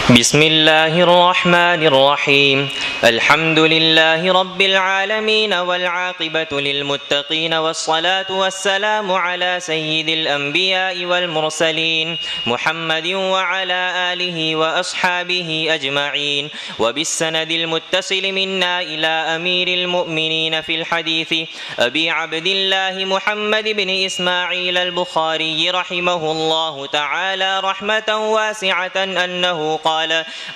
بسم الله الرحمن الرحيم. الحمد لله رب العالمين والعاقبة للمتقين والصلاة والسلام على سيد الأنبياء والمرسلين محمد وعلى آله وأصحابه أجمعين، وبالسند المتصل منا إلى أمير المؤمنين في الحديث أبي عبد الله محمد بن إسماعيل البخاري رحمه الله تعالى رحمة واسعة أنه قال: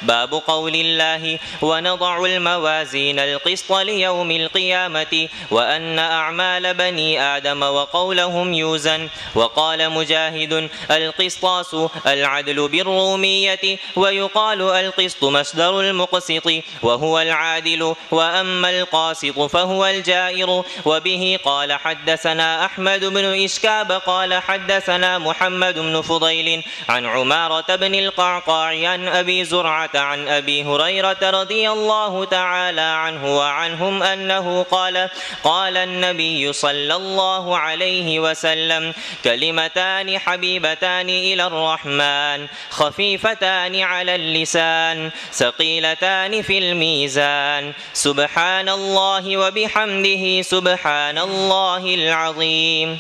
باب قول الله: ونضع الموازين القسط ليوم القيامة وأن أعمال بني آدم وقولهم يوزن. وقال مجاهد: القسطاس العدل بالرومية، ويقال القسط مصدر المقسط وهو العادل، وأما القاسط فهو الجائر. وبه قال حدثنا أحمد بن إشكاب قال حدثنا محمد بن فضيل عن عمارة بن القعقاع عن أبي زرعة عن أبي هريرة رضي الله تعالى عنه وعنهم أنه قال: قال النبي صلى الله عليه وسلم: كلمتان حبيبتان إلى الرحمن خفيفتان على اللسان ثقيلتان في الميزان، سبحان الله وبحمده سبحان الله العظيم.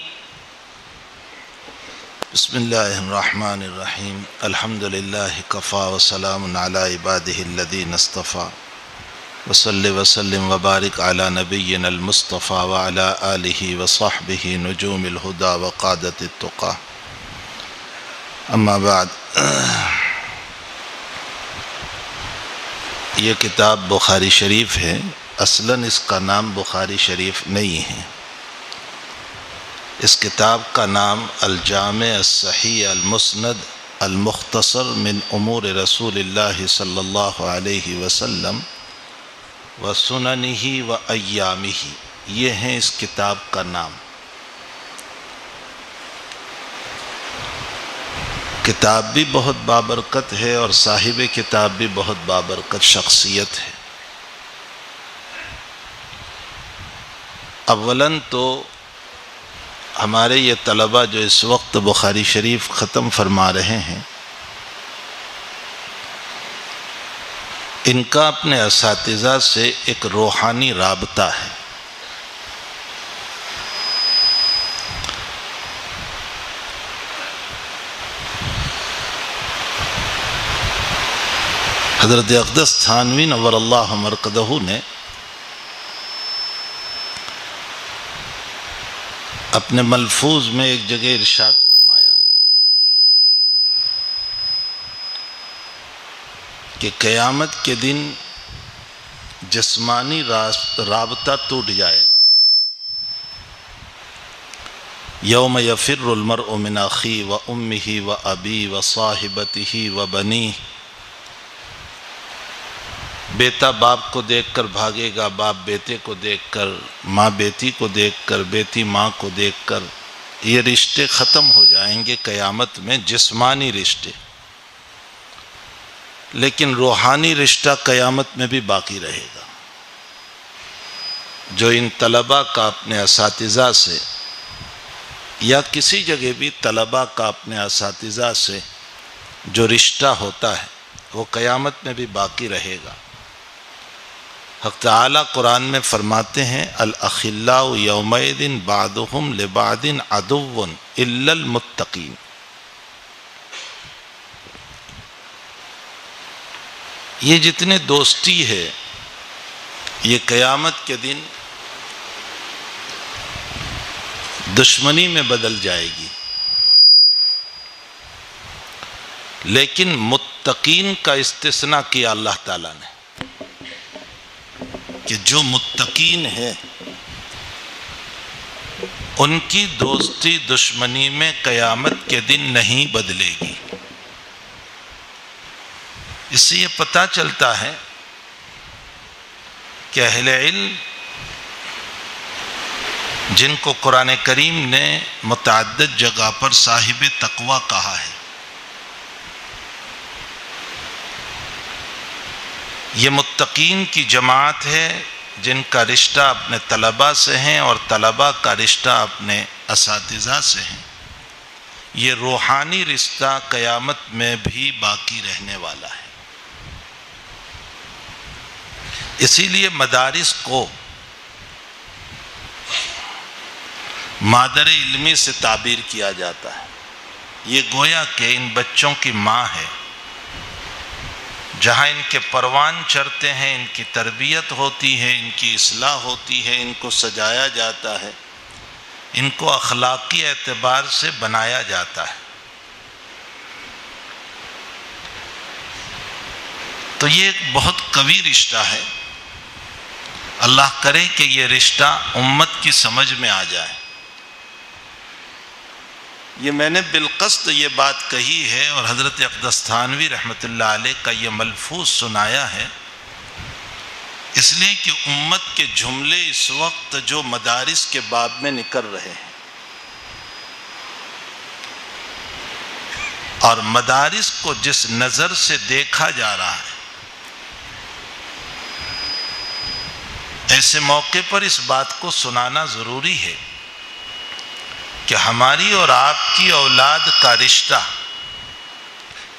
بسم الله الرحمن الرحيم. الحمد لله كفى وسلام على عباده الذين اصطفى، وصل وسلم وبارك على نبينا المصطفى وعلى آله وصحبه نجوم الهدى وقادة التقى. اما بعد، یہ کتاب بخاری شریف ہے. اصلاً اس کا نام بخاری شریف نہیں ہے. اس کتاب کا نام الجامع الصحیح المسند المختصر من امور رسول اللہ صلی اللہ علیہ وسلم و سننہ و ایامہ، یہ ہے اس کتاب کا نام. کتاب بھی بہت بابرکت ہے اور صاحب کتاب بھی بہت بابرکت شخصیت ہے. اولاً تو ہمارے یہ طلبہ جو اس وقت بخاری شریف ختم فرما رہے ہیں، ان کا اپنے اساتذہ سے ایک روحانی رابطہ ہے. حضرت اقدس تھانوی نور اللہ مرقدہ نے اپنے ملفوظ میں ایک جگہ ارشاد فرمایا کہ قیامت کے دن جسمانی رابطہ ٹوٹ جائے گا. یوم یفر المرء من اخیہ و امہ و ابیہ و صاحبتہ و بنیہ، بیٹا باپ کو دیکھ کر بھاگے گا، باپ بیٹے کو دیکھ کر، ماں بیٹی کو دیکھ کر، بیٹی ماں کو دیکھ کر. یہ رشتے ختم ہو جائیں گے قیامت میں، جسمانی رشتے. لیکن روحانی رشتہ قیامت میں بھی باقی رہے گا. جو ان طلبہ کا اپنے اساتذہ سے یا کسی جگہ بھی طلبہ کا اپنے اساتذہ سے جو رشتہ ہوتا ہے وہ قیامت میں بھی باقی رہے گا. حق تعالی قرآن میں فرماتے ہیں: الاخلاء یومئذ بعضهم لبعض عدو الا المتقین. یہ جتنے دوستی ہے یہ قیامت کے دن دشمنی میں بدل جائے گی. لیکن متقین کا استثناء کیا اللہ تعالیٰ نے کہ جو متقین ہے ان کی دوستی دشمنی میں قیامت کے دن نہیں بدلے گی. اس سے یہ پتہ چلتا ہے کہ اہل علم جن کو قرآن کریم نے متعدد جگہ پر صاحب تقوی کہا ہے، یہ متقین کی جماعت ہے جن کا رشتہ اپنے طلبہ سے ہیں اور طلبہ کا رشتہ اپنے اساتذہ سے ہیں. یہ روحانی رشتہ قیامت میں بھی باقی رہنے والا ہے. اسی لیے مدارس کو مادر علمی سے تعبیر کیا جاتا ہے. یہ گویا کہ ان بچوں کی ماں ہے، جہاں ان کے پروان چرتے ہیں، ان کی تربیت ہوتی ہے، ان کی اصلاح ہوتی ہے، ان کو سجایا جاتا ہے، ان کو اخلاقی اعتبار سے بنایا جاتا ہے. تو یہ ایک بہت قوی رشتہ ہے. اللہ کرے کہ یہ رشتہ امت کی سمجھ میں آ جائے. یہ میں نے بالقصد یہ بات کہی ہے اور حضرت اقدس تھانوی رحمۃ اللہ علیہ کا یہ ملفوظ سنایا ہے، اس لیے کہ امت کے جملے اس وقت جو مدارس کے باب میں نکل رہے ہیں اور مدارس کو جس نظر سے دیکھا جا رہا ہے، ایسے موقع پر اس بات کو سنانا ضروری ہے کہ ہماری اور آپ کی اولاد کا رشتہ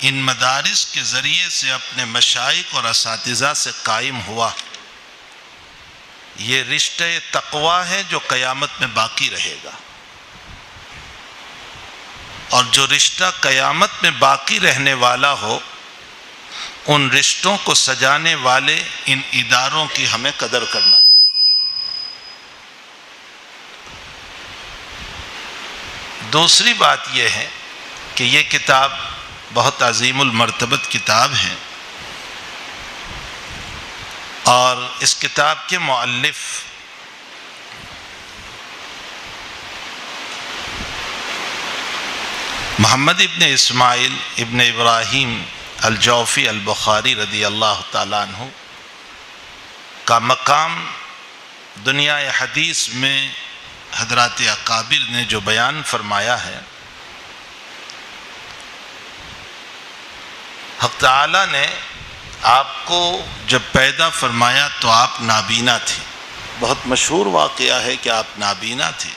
ان مدارس کے ذریعے سے اپنے مشائخ اور اساتذہ سے قائم ہوا. یہ رشتہ تقویٰ ہے جو قیامت میں باقی رہے گا، اور جو رشتہ قیامت میں باقی رہنے والا ہو، ان رشتوں کو سجانے والے ان اداروں کی ہمیں قدر کرنا چاہیے. دوسری بات یہ ہے کہ یہ کتاب بہت عظیم المرتبت کتاب ہے، اور اس کتاب کے مؤلف محمد ابن اسماعیل ابن ابراہیم الجوفی البخاری رضی اللہ تعالیٰ عنہ کا مقام دنیا حدیث میں حضرات اکابر نے جو بیان فرمایا ہے، حق تعالیٰ نے آپ کو جب پیدا فرمایا تو آپ نابینا تھے. بہت مشہور واقعہ ہے کہ آپ نابینا تھے،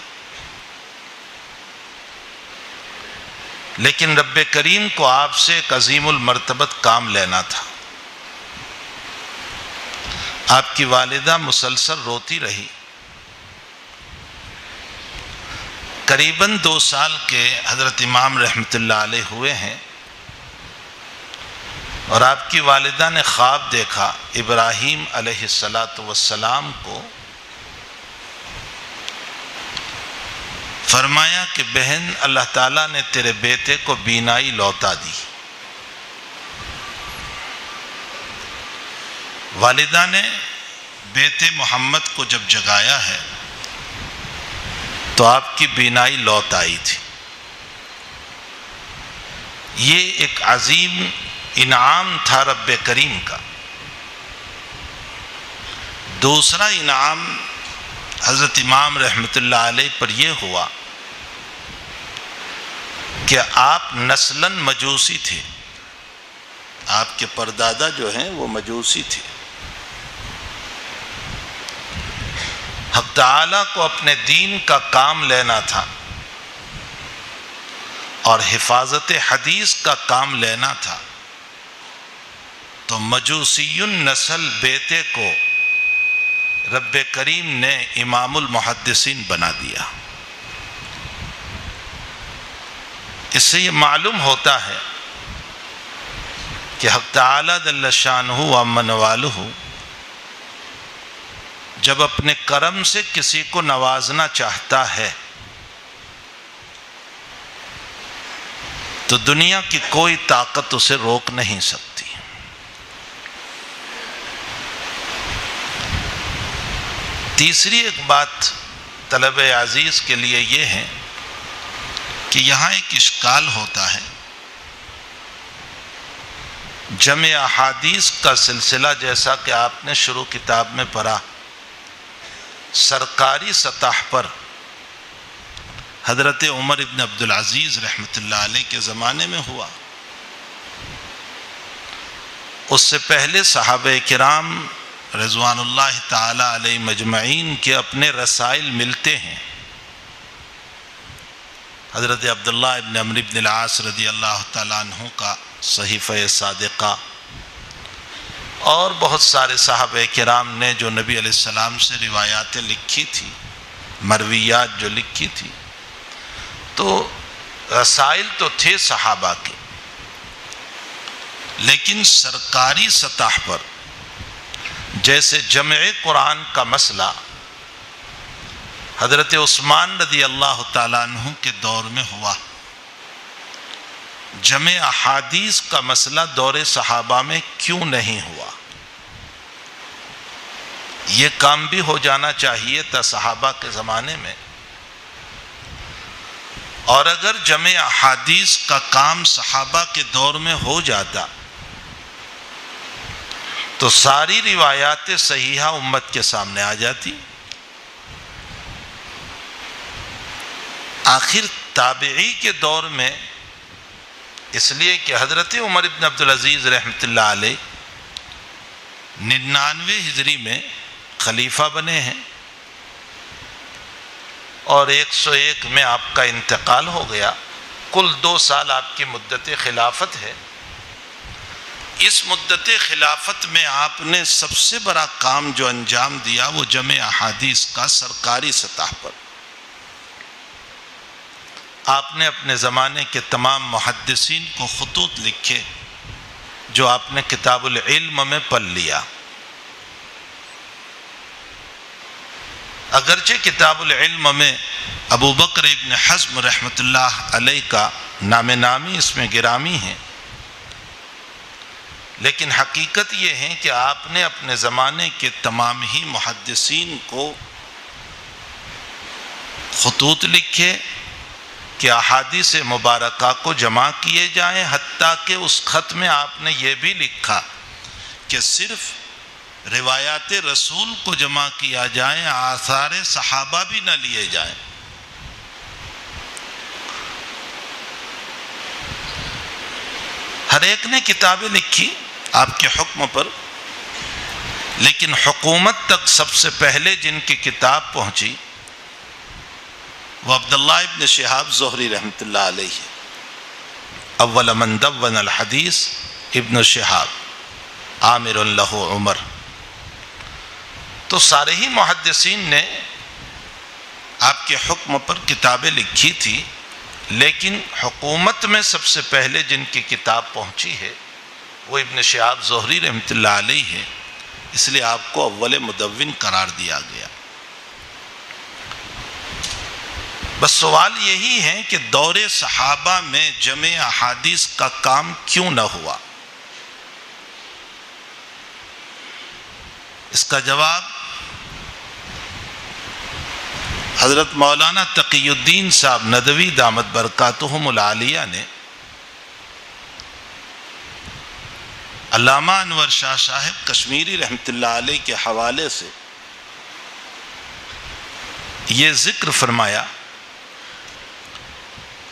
لیکن رب کریم کو آپ سے ایک عظیم المرتبت کام لینا تھا. آپ کی والدہ مسلسل روتی رہی. قریباً 2 سال کے حضرت امام رحمۃ اللہ علیہ ہوئے ہیں، اور آپ کی والدہ نے خواب دیکھا ابراہیم علیہ السلام کو. فرمایا کہ بہن، اللہ تعالیٰ نے تیرے بیٹے کو بینائی لوٹا دی. والدہ نے بیٹے محمد کو جب جگایا ہے تو آپ کی بینائی لوٹ آئی تھی. یہ ایک عظیم انعام تھا رب کریم کا. دوسرا انعام حضرت امام رحمۃ اللہ علیہ پر یہ ہوا کہ آپ نسلاً مجوسی تھے. آپ کے پردادا جو ہیں وہ مجوسی تھے. حق تعالیٰ کو اپنے دین کا کام لینا تھا اور حفاظت حدیث کا کام لینا تھا، تو مجوسی نسل بیٹے کو رب کریم نے امام المحدثین بنا دیا. اس سے یہ معلوم ہوتا ہے کہ حق تعالیٰ جل شانہ وعم نوالہ جب اپنے کرم سے کسی کو نوازنا چاہتا ہے تو دنیا کی کوئی طاقت اسے روک نہیں سکتی. تیسری ایک بات طلب عزیز کے لیے یہ ہے کہ یہاں ایک اشکال ہوتا ہے. جمع احادیث کا سلسلہ جیسا کہ آپ نے شروع کتاب میں پڑھا، سرکاری سطح پر حضرت عمر ابن عبدالعزیز رحمۃ اللہ علیہ کے زمانے میں ہوا. اس سے پہلے صحابہ کرام رضوان اللہ تعالی علیہ مجمعین کے اپنے رسائل ملتے ہیں. حضرت عبداللہ ابن عمرو ابن العاص رضی اللہ تعالیٰ عنہ کا صحیفہ صادقہ اور بہت سارے صحابہ کرام نے جو نبی علیہ السلام سے روایاتیں لکھی تھی، مرویات جو لکھی تھی، تو رسائل تو تھے صحابہ کے، لیکن سرکاری سطح پر جیسے جمع قرآن کا مسئلہ حضرت عثمان رضی اللہ تعالیٰ عنہ کے دور میں ہوا، جمع احادیث کا مسئلہ دور صحابہ میں کیوں نہیں ہوا؟ یہ کام بھی ہو جانا چاہیے تھا صحابہ کے زمانے میں، اور اگر جمع احادیث کا کام صحابہ کے دور میں ہو جاتا تو ساری روایات صحیحہ امت کے سامنے آ جاتی۔ آخر تابعی کے دور میں، اس لیے کہ حضرت عمر ابن عبدالعزیز رحمۃ اللہ علیہ 99 ہجری میں خلیفہ بنے ہیں اور 101 میں آپ کا انتقال ہو گیا، کل 2 سال آپ کی مدت خلافت ہے۔ اس مدت خلافت میں آپ نے سب سے بڑا کام جو انجام دیا وہ جمع احادیث کا سرکاری سطح پر۔ آپ نے اپنے زمانے کے تمام محدثین کو خطوط لکھے جو آپ نے کتاب العلم میں پڑھ لیا۔ اگرچہ کتاب العلم میں ابو بکر ابن حزم رحمۃ اللہ علیہ کا نام نامی اس میں گرامی ہے، لیکن حقیقت یہ ہے کہ آپ نے اپنے زمانے کے تمام ہی محدثین کو خطوط لکھے کہ احادیث مبارکہ کو جمع کیے جائیں، حتیٰ کہ اس خط میں آپ نے یہ بھی لکھا کہ صرف روایات رسول کو جمع کیا جائیں، آثار صحابہ بھی نہ لیے جائیں۔ ہر ایک نے کتابیں لکھی آپ کے حکم پر، لیکن حکومت تک سب سے پہلے جن کی کتاب پہنچی وہ عبداللہ ابن شہاب زہری رحمۃ اللہ علیہ ہے۔ اول من دون الحدیث ابن شہاب عامر لہ عمر۔ تو سارے ہی محدثین نے آپ کے حکم پر کتابیں لکھی تھی، لیکن حکومت میں سب سے پہلے جن کی کتاب پہنچی ہے وہ ابن شہاب زہری رحمۃ اللہ علیہ ہے، اس لیے آپ کو اول مدون قرار دیا گیا۔ بس سوال یہی ہے کہ دور صحابہ میں جمع احادیث کا کام کیوں نہ ہوا؟ اس کا جواب حضرت مولانا تقی الدین صاحب ندوی دامت برکاتہم العالیہ نے علامہ انور شاہ صاحب کشمیری رحمۃ اللہ علیہ کے حوالے سے یہ ذکر فرمایا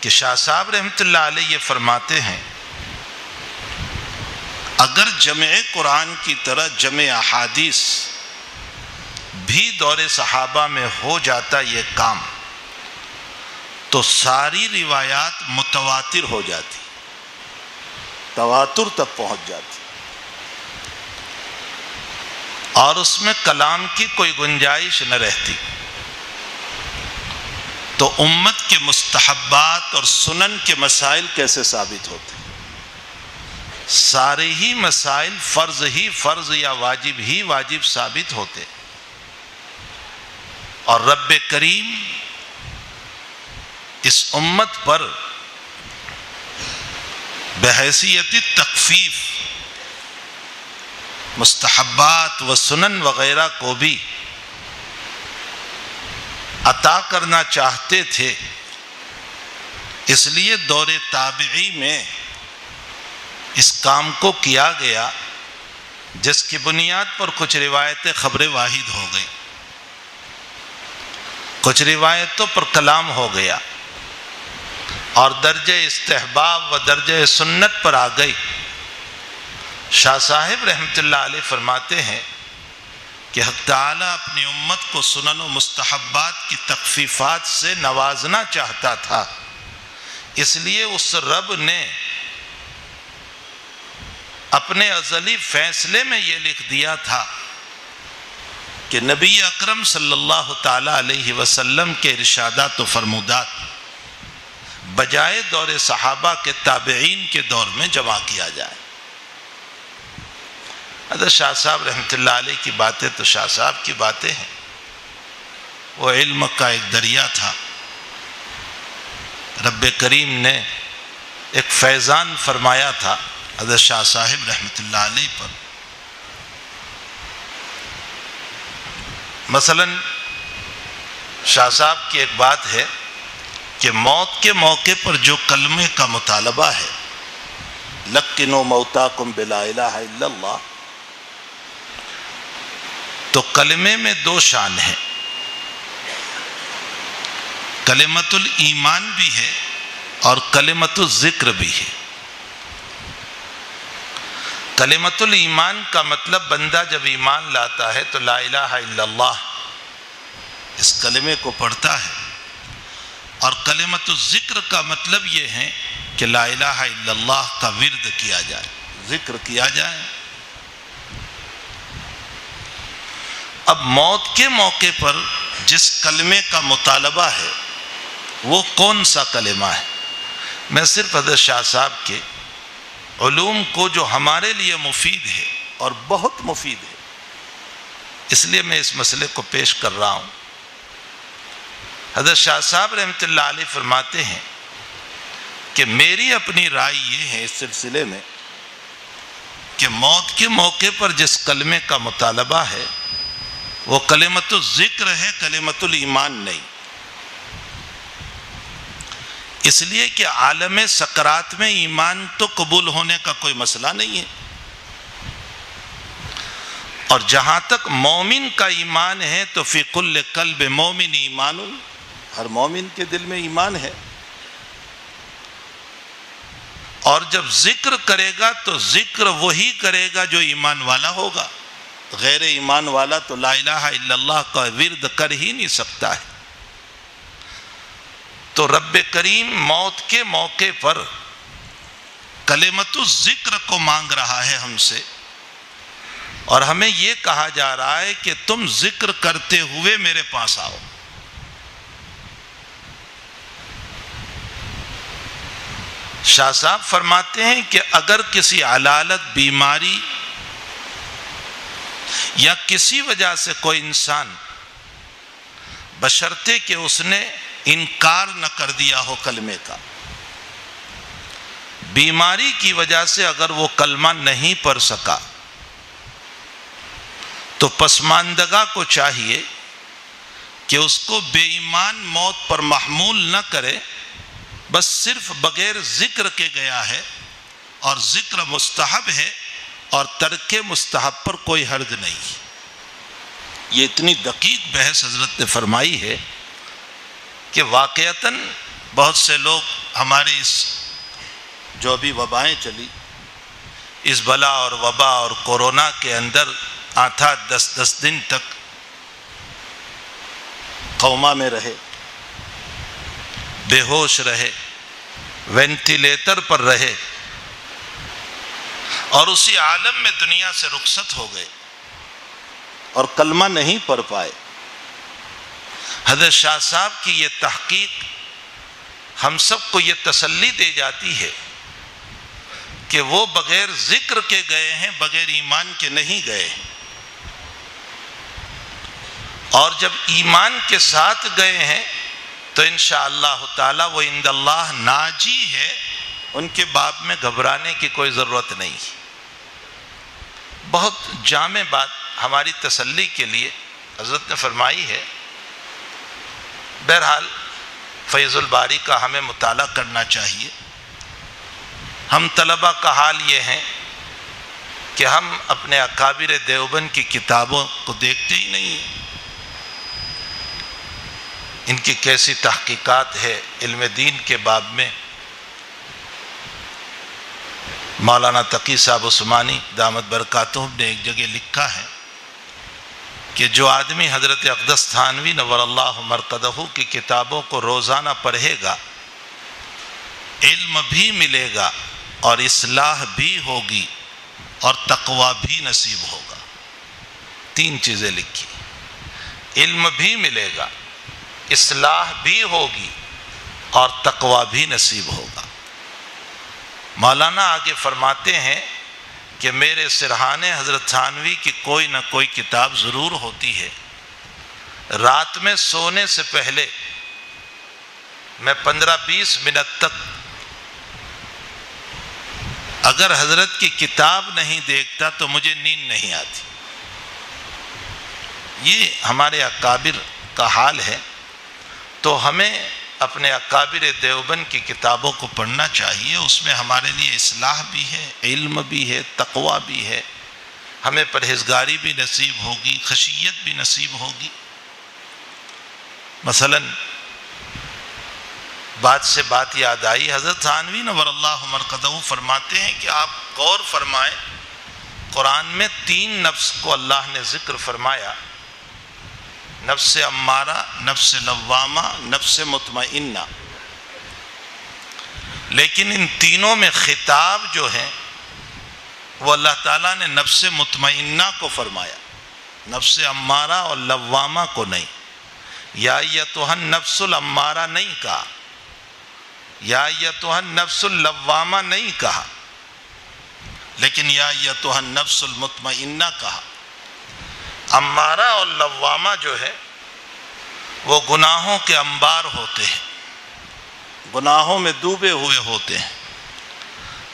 کہ شاہ صاحب رحمۃ اللہ علیہ یہ فرماتے ہیں اگر جمع قرآن کی طرح جمع احادیث بھی دور صحابہ میں ہو جاتا یہ کام تو ساری روایات متواتر ہو جاتی، تواتر تک پہنچ جاتی، اور اس میں کلام کی کوئی گنجائش نہ رہتی۔ تو امت کے مستحبات اور سنن کے مسائل کیسے ثابت ہوتے؟ سارے ہی مسائل فرض ہی فرض یا واجب ہی واجب ثابت ہوتے، اور رب کریم اس امت پر بحیثیت تخفیف مستحبات و سنن وغیرہ کو بھی عطا کرنا چاہتے تھے، اس لیے دور تابعی میں اس کام کو کیا گیا، جس کی بنیاد پر کچھ روایتیں خبر واحد ہو گئی، کچھ روایتوں پر کلام ہو گیا، اور درجہ استحباب و درجہ سنت پر آ گئی۔ شاہ صاحب رحمۃ اللہ علیہ فرماتے ہیں کہ حق تعالیٰ اپنی امت کو سنن و مستحبات کی تخفیفات سے نوازنا چاہتا تھا، اس لیے اس رب نے اپنے ازلی فیصلے میں یہ لکھ دیا تھا کہ نبی اکرم صلی اللہ تعالی علیہ وسلم کے ارشادات و فرمودات بجائے دور صحابہ کے تابعین کے دور میں جمع کیا جائے۔ حضرت شاہ صاحب رحمۃ اللہ علیہ کی باتیں تو شاہ صاحب کی باتیں ہیں، وہ علم کا ایک دریا تھا۔ رب کریم نے ایک فیضان فرمایا تھا حضرت شاہ صاحب رحمۃ اللہ علیہ پر۔ مثلا شاہ صاحب کی ایک بات ہے کہ موت کے موقع پر جو کلمے کا مطالبہ ہے، لقنوا موتاکم بلا الہ الا اللہ، تو کلمے میں دو شان ہیں، کلمۃ الایمان بھی ہے اور کلمۃ الذکر بھی ہے۔ کلمۃ الایمان کا مطلب بندہ جب ایمان لاتا ہے تو لا الہ الا اللہ اس کلمے کو پڑھتا ہے، اور کلمۃ الذکر کا مطلب یہ ہے کہ لا الہ الا اللہ کا ورد کیا جائے، ذکر کیا جائے۔ اب موت کے موقع پر جس کلمے کا مطالبہ ہے وہ کون سا کلمہ ہے؟ میں صرف حضرت شاہ صاحب کے علوم کو جو ہمارے لیے مفید ہے اور بہت مفید ہے، اس لیے میں اس مسئلے کو پیش کر رہا ہوں۔ حضرت شاہ صاحب رحمۃ اللہ علیہ فرماتے ہیں کہ میری اپنی رائے یہ ہے اس سلسلے میں کہ موت کے موقع پر جس کلمے کا مطالبہ ہے وہ کلمۃ الذکر ہے، کلمۃ الایمان نہیں۔ اس لیے کہ عالم سکرات میں ایمان تو قبول ہونے کا کوئی مسئلہ نہیں ہے، اور جہاں تک مومن کا ایمان ہے تو فی کل قلب مومن ایمان، ہر مومن کے دل میں ایمان ہے۔ اور جب ذکر کرے گا تو ذکر وہی کرے گا جو ایمان والا ہوگا، غیر ایمان والا تو لا الہ الا اللہ کا ورد کر ہی نہیں سکتا ہے۔ تو رب کریم موت کے موقع پر کلمۃ الذکر کو مانگ رہا ہے ہم سے، اور ہمیں یہ کہا جا رہا ہے کہ تم ذکر کرتے ہوئے میرے پاس آؤ۔ شاہ صاحب فرماتے ہیں کہ اگر کسی علالت، بیماری یا کسی وجہ سے کوئی انسان بشرطے کہ اس نے انکار نہ کر دیا ہو کلمے کا، بیماری کی وجہ سے اگر وہ کلمہ نہیں پڑھ سکا تو پسماندگا کو چاہیے کہ اس کو بے ایمان موت پر محمول نہ کرے، بس صرف بغیر ذکر کے گیا ہے، اور ذکر مستحب ہے اور ترک مستحب پر کوئی حرج نہیں۔ یہ اتنی دقیق بحث حضرت نے فرمائی ہے کہ واقعتاً بہت سے لوگ ہماری اس جو ابھی وبائیں چلی، اس بلا اور وبا اور کورونا کے اندر 8-10 دن تک کوما میں رہے، بے ہوش رہے، وینٹیلیٹر پر رہے، اور اسی عالم میں دنیا سے رخصت ہو گئے اور کلمہ نہیں پڑھ پائے۔ حضرت شاہ صاحب کی یہ تحقیق ہم سب کو یہ تسلی دے جاتی ہے کہ وہ بغیر ذکر کے گئے ہیں، بغیر ایمان کے نہیں گئے، اور جب ایمان کے ساتھ گئے ہیں تو انشاءاللہ تعالی وہ عند اللہ ناجی ہے، ان کے باب میں گھبرانے کی کوئی ضرورت نہیں۔ بہت جامع بات ہماری تسلی کے لیے حضرت نے فرمائی ہے۔ بہرحال فیض الباری کا ہمیں مطالعہ کرنا چاہیے۔ ہم طلبہ کا حال یہ ہے کہ ہم اپنے اکابر دیوبند کی کتابوں کو دیکھتے ہی نہیں ہیں، ان کی کیسی تحقیقات ہے علم دین کے باب میں۔ مولانا تقی صاحب عثمانی دامت برکاتہم نے ایک جگہ لکھا ہے کہ جو آدمی حضرت اقدس تھانوی نور اللہ مرقدہ کی کتابوں کو روزانہ پڑھے گا، علم بھی ملے گا اور اصلاح بھی ہوگی، اور تقوی بھی نصیب ہوگا. 3 چیزیں لکھی. علم بھی ملے گا، اصلاح بھی ہوگی اور تقوی بھی نصیب ہوگا. مولانا آگے فرماتے ہیں کہ میرے سرہانے حضرت تھانوی کی کوئی نہ کوئی کتاب ضرور ہوتی ہے. رات میں سونے سے پہلے میں 15-20 منٹ تک اگر حضرت کی کتاب نہیں دیکھتا تو مجھے نیند نہیں آتی. یہ ہمارے اکابر کا حال ہے. تو ہمیں اپنے اکابر دیوبند کی کتابوں کو پڑھنا چاہیے. اس میں ہمارے لیے اصلاح بھی ہے، علم بھی ہے، تقوی بھی ہے. ہمیں پرہیزگاری بھی نصیب ہوگی، خشیت بھی نصیب ہوگی. مثلا بات سے بات یاد آئی، حضرت تھانوی نور اللہ مرقدہ فرماتے ہیں کہ آپ غور فرمائیں، قرآن میں 3 نفس کو اللہ نے ذکر فرمایا: نفس امارہ، نفس لوامہ، نفس مطمئنہ. لیکن ان تینوں میں خطاب جو ہے وہ اللہ تعالیٰ نے نفس مطمئنہ کو فرمایا، نفس امارہ اور لوامہ کو نہیں. یا ایتھا النفس الامارہ نہیں کہا، یا ایتھا النفس اللوامہ نہیں کہا، لیکن یا ایتھا النفس المطمئنہ کہا. امارہ اور لوامہ جو ہے وہ گناہوں کے انبار ہوتے ہیں، گناہوں میں ڈوبے ہوئے ہوتے ہیں.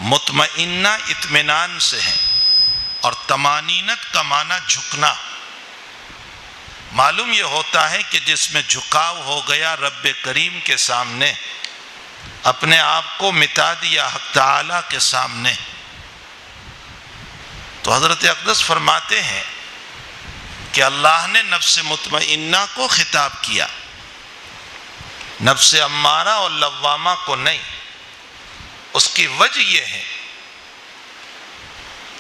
مطمئنہ اطمینان سے ہیں. اور طمانینت کا معنی جھکنا. معلوم یہ ہوتا ہے کہ جس میں جھکاؤ ہو گیا رب کریم کے سامنے، اپنے آپ کو مٹا دیا حق تعالی کے سامنے. تو حضرت اقدس فرماتے ہیں کہ اللہ نے نفس مطمئنہ کو خطاب کیا، نفس امارہ اور لوامہ کو نہیں. اس کی وجہ یہ ہے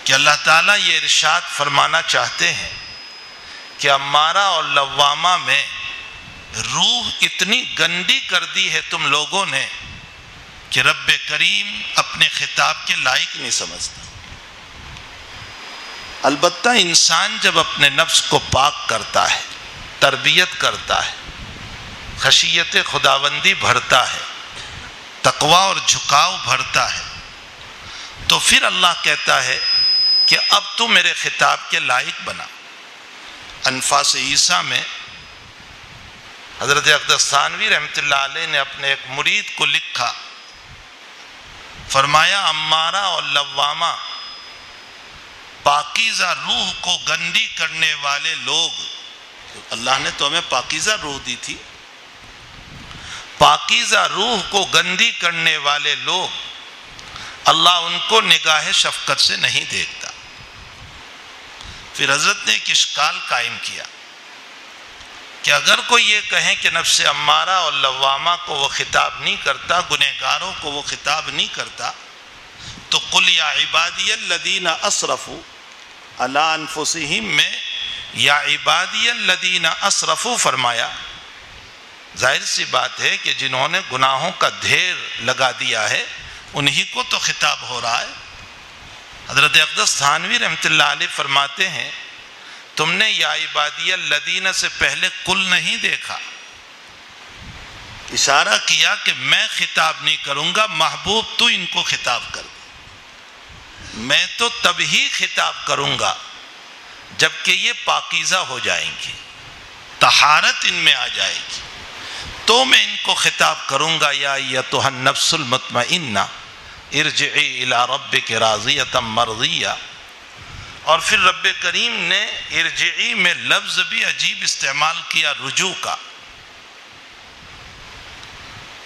کہ اللہ تعالیٰ یہ ارشاد فرمانا چاہتے ہیں کہ امارہ اور لوامہ میں روح اتنی گندی کر دی ہے تم لوگوں نے کہ رب کریم اپنے خطاب کے لائق نہیں سمجھتا. البتہ انسان جب اپنے نفس کو پاک کرتا ہے، تربیت کرتا ہے، خشیت خداوندی بھرتا ہے، تقوی اور جھکاؤ بھرتا ہے، تو پھر اللہ کہتا ہے کہ اب تو میرے خطاب کے لائق بنا. انفاس عیسیٰ میں حضرت اقدس تھانوی رحمۃ اللہ علیہ نے اپنے ایک مرید کو لکھا، فرمایا امارہ اور لوامہ پاکیزہ روح کو گندی کرنے والے لوگ، اللہ نے تو ہمیں پاکیزہ روح دی تھی، پاکیزہ روح کو گندی کرنے والے لوگ اللہ ان کو نگاہ شفقت سے نہیں دیکھتا. پھر حضرت نے ایک اشکال قائم کیا کہ اگر کوئی یہ کہیں کہ نفس امارہ اور لوامہ کو وہ خطاب نہیں کرتا، گنہگاروں کو وہ خطاب نہیں کرتا، تو قل یا عبادی الذین اسرفوا علی انفسہم میں یا عبادی الذین اسرفوا فرمایا. ظاہر سی بات ہے کہ جنہوں نے گناہوں کا ڈھیر لگا دیا ہے انہی کو تو خطاب ہو رہا ہے. حضرت اقدس تھانوی رحمۃ اللہ علیہ فرماتے ہیں تم نے یا عبادی الذین سے پہلے قل نہیں دیکھا، اشارہ کیا کہ میں خطاب نہیں کروں گا، محبوب تو ان کو خطاب کر دے. میں تو تب ہی خطاب کروں گا جبکہ یہ پاکیزہ ہو جائیں گے، طہارت ان میں آ جائے گی، تو میں ان کو خطاب کروں گا یا ایتھا النفس المطمئنہ ارجعی الی ربک راضیۃ مرضیہ. اور پھر رب کریم نے ارجعی میں لفظ بھی عجیب استعمال کیا، رجوع کا.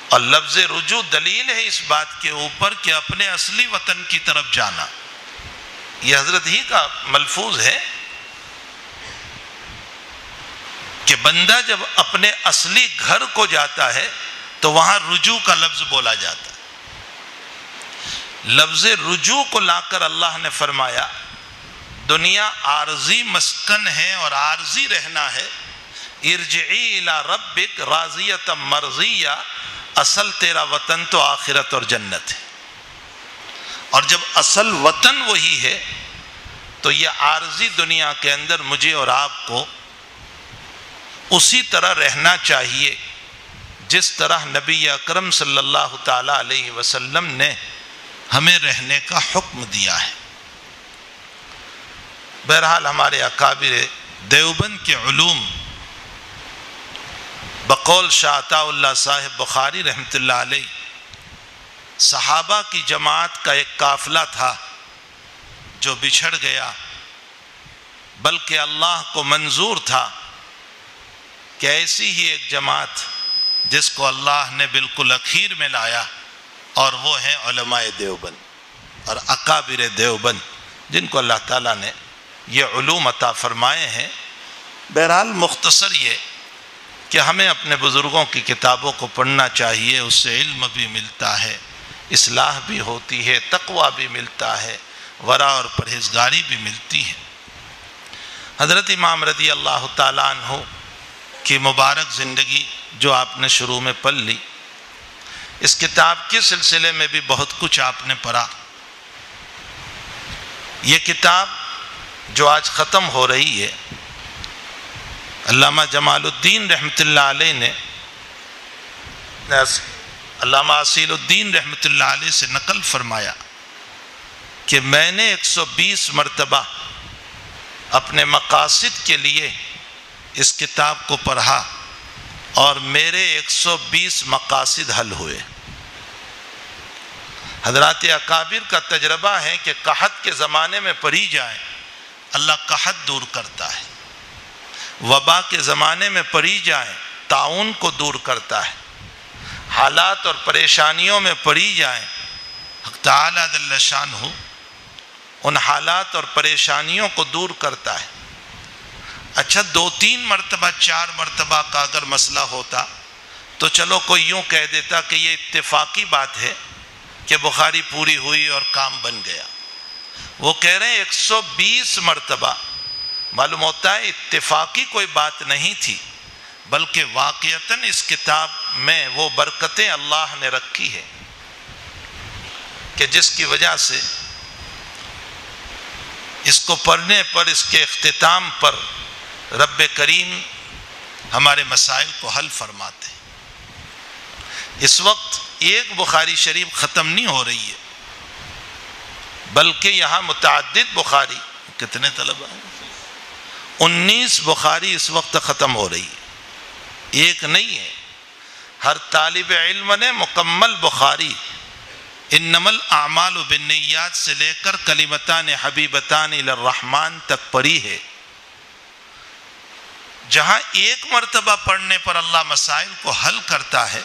اور لفظ رجوع دلیل ہے اس بات کے اوپر کہ اپنے اصلی وطن کی طرف جانا. یہ حضرت ہی کا ملفوظ ہے کہ بندہ جب اپنے اصلی گھر کو جاتا ہے تو وہاں رجوع کا لفظ بولا جاتا ہے. لفظ رجوع کو لا کر اللہ نے فرمایا دنیا عارضی مسکن ہے اور عارضی رہنا ہے، ارجعی الی ربک راضیۃ مرضیہ. اصل تیرا وطن تو آخرت اور جنت ہے، اور جب اصل وطن وہی ہے تو یہ عارضی دنیا کے اندر مجھے اور آپ کو اسی طرح رہنا چاہیے جس طرح نبی اکرم صلی اللہ تعالی علیہ وسلم نے ہمیں رہنے کا حکم دیا ہے۔ بہرحال ہمارے اکابر دیوبند کے علوم بقول شاہ عطا اللہ صاحب بخاری رحمۃ اللہ علیہ، صحابہ کی جماعت کا ایک قافلہ تھا جو بچھڑ گیا، بلکہ اللہ کو منظور تھا کہ ایسی ہی ایک جماعت جس کو اللہ نے بالکل اخیر میں لایا، اور وہ ہیں علماء دیوبند اور اکابر دیوبند جن کو اللہ تعالیٰ نے یہ علوم عطا فرمائے ہیں۔ بہرحال مختصر یہ کہ ہمیں اپنے بزرگوں کی کتابوں کو پڑھنا چاہیے، اس سے علم بھی ملتا ہے، اصلاح بھی ہوتی ہے، تقویٰ بھی ملتا ہے، ورع اور پرہیزگاری بھی ملتی ہے۔ حضرت امام رضی اللہ تعالیٰ عنہ کی مبارک زندگی جو آپ نے شروع میں پڑھ لی، اس کتاب کے سلسلے میں بھی بہت کچھ آپ نے پڑھا۔ یہ کتاب جو آج ختم ہو رہی ہے، علامہ جمال الدین رحمۃ اللہ علیہ نے علامہ اصیل الدین رحمۃ اللہ علیہ سے نقل فرمایا کہ میں نے 120 مرتبہ اپنے مقاصد کے لیے اس کتاب کو پڑھا اور میرے 120 مقاصد حل ہوئے۔ حضرات اکابر کا تجربہ ہے کہ قحط کے زمانے میں پڑھی جائے اللہ قحط دور کرتا ہے، وبا کے زمانے میں پڑھی جائے طاعون کو دور کرتا ہے، حالات اور پریشانیوں میں پڑھی جائے حق تعالیٰ جل شانہ ان حالات اور پریشانیوں کو دور کرتا ہے۔ اچھا 2-3 مرتبہ 4 مرتبہ کا اگر مسئلہ ہوتا تو چلو کوئی یوں کہہ دیتا کہ یہ اتفاقی بات ہے کہ بخاری پوری ہوئی اور کام بن گیا۔ وہ کہہ رہے ہیں 120 مرتبہ، معلوم ہوتا ہے اتفاقی کوئی بات نہیں تھی، بلکہ واقعتاً اس کتاب میں وہ برکتیں اللہ نے رکھی ہے کہ جس کی وجہ سے اس کو پڑھنے پر، اس کے اختتام پر رب کریم ہمارے مسائل کو حل فرماتے ہیں۔ اس وقت ایک بخاری شریف ختم نہیں ہو رہی ہے، بلکہ یہاں متعدد بخاری، کتنے طلبہ ہیں؟ 19 بخاری اس وقت ختم ہو رہی ہے، ایک نہیں ہے۔ ہر طالب علم نے مکمل بخاری انما الاعمال بالنیات سے لے کر کلمتان حبیبتان الی الرحمن تک پڑھی ہے۔ جہاں ایک مرتبہ پڑھنے پر اللہ مسائل کو حل کرتا ہے،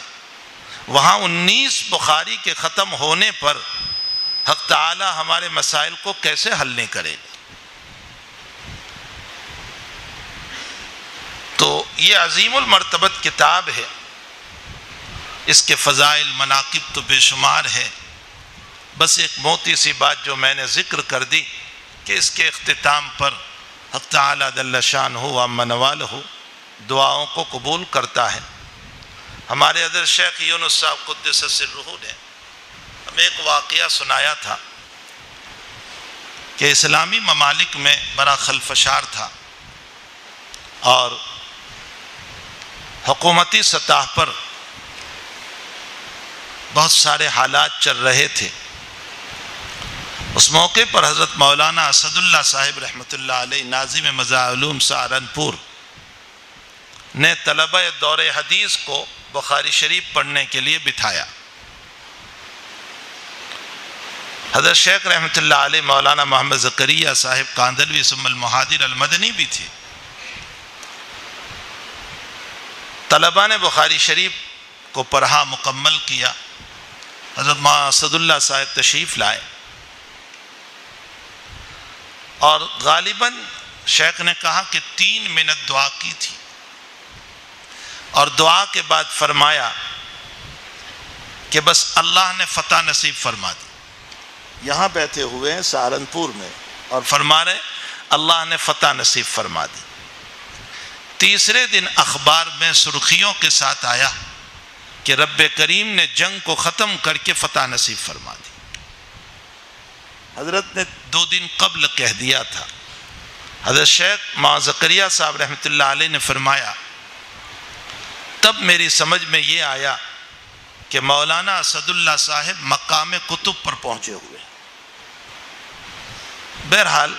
وہاں 19 بخاری کے ختم ہونے پر حق تعالی ہمارے مسائل کو کیسے حل نہیں کرے گا؟ تو یہ عظیم المرتبت کتاب ہے، اس کے فضائل مناقب تو بے شمار ہے۔ بس ایک موٹی سی بات جو میں نے ذکر کر دی کہ اس کے اختتام پر حق تعالی جل شانہ وعم نوالہ دعاؤں کو قبول کرتا ہے۔ ہمارے حضرت شیخ یونس صاحب قدس سرہ نے ہمیں ایک واقعہ سنایا تھا کہ اسلامی ممالک میں بڑا خلفشار تھا اور حکومتی سطح پر بہت سارے حالات چل رہے تھے۔ اس موقع پر حضرت مولانا اسد اللہ صاحب رحمۃ اللہ علیہ ناظم مزاح علوم سہارنپور نے طلبہ دور حدیث کو بخاری شریف پڑھنے کے لیے بٹھایا۔ حضرت شیخ رحمۃ اللہ علیہ مولانا محمد زکریا صاحب کاندلوی ثم المہاجر المدنی بھی تھے۔ طلبہ نے بخاری شریف کو پڑھا، مکمل کیا۔ حضرت مولانا اسد اللہ صاحب تشریف لائے اور غالباً شیخ نے کہا کہ 3 منٹ دعا کی تھی، اور دعا کے بعد فرمایا کہ بس اللہ نے فتح نصیب فرما دی۔ یہاں بیٹھے ہوئے ہیں سہارنپور میں اور فرما رہے اللہ نے فتح نصیب فرما دی۔ تیسرے دن اخبار میں سرخیوں کے ساتھ آیا کہ رب کریم نے جنگ کو ختم کر کے فتح نصیب فرما دی۔ حضرت نے 2 دن قبل کہہ دیا تھا. حضرت شیخ مولانا زکریا صاحب رحمۃ اللہ علیہ نے فرمایا تب میری سمجھ میں یہ آیا کہ مولانا اسد اللہ صاحب مقام کتب پر پہنچے ہوئے. بہرحال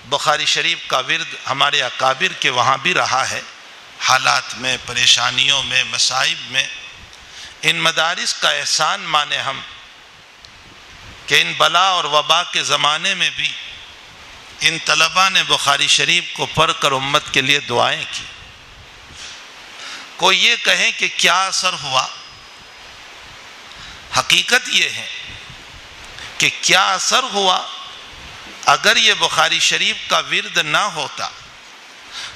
بخاری شریف کا ورد ہمارے اکابر کے وہاں بھی رہا ہے، حالات میں، پریشانیوں میں، مصائب میں. ان مدارس کا احسان مانے ہم کہ ان بلا اور وبا کے زمانے میں بھی ان طلباء نے بخاری شریف کو پڑھ کر امت کے لیے دعائیں کی. کوئی یہ کہیں کہ کیا اثر ہوا، حقیقت یہ ہے کہ کیا اثر ہوا. اگر یہ بخاری شریف کا ورد نہ ہوتا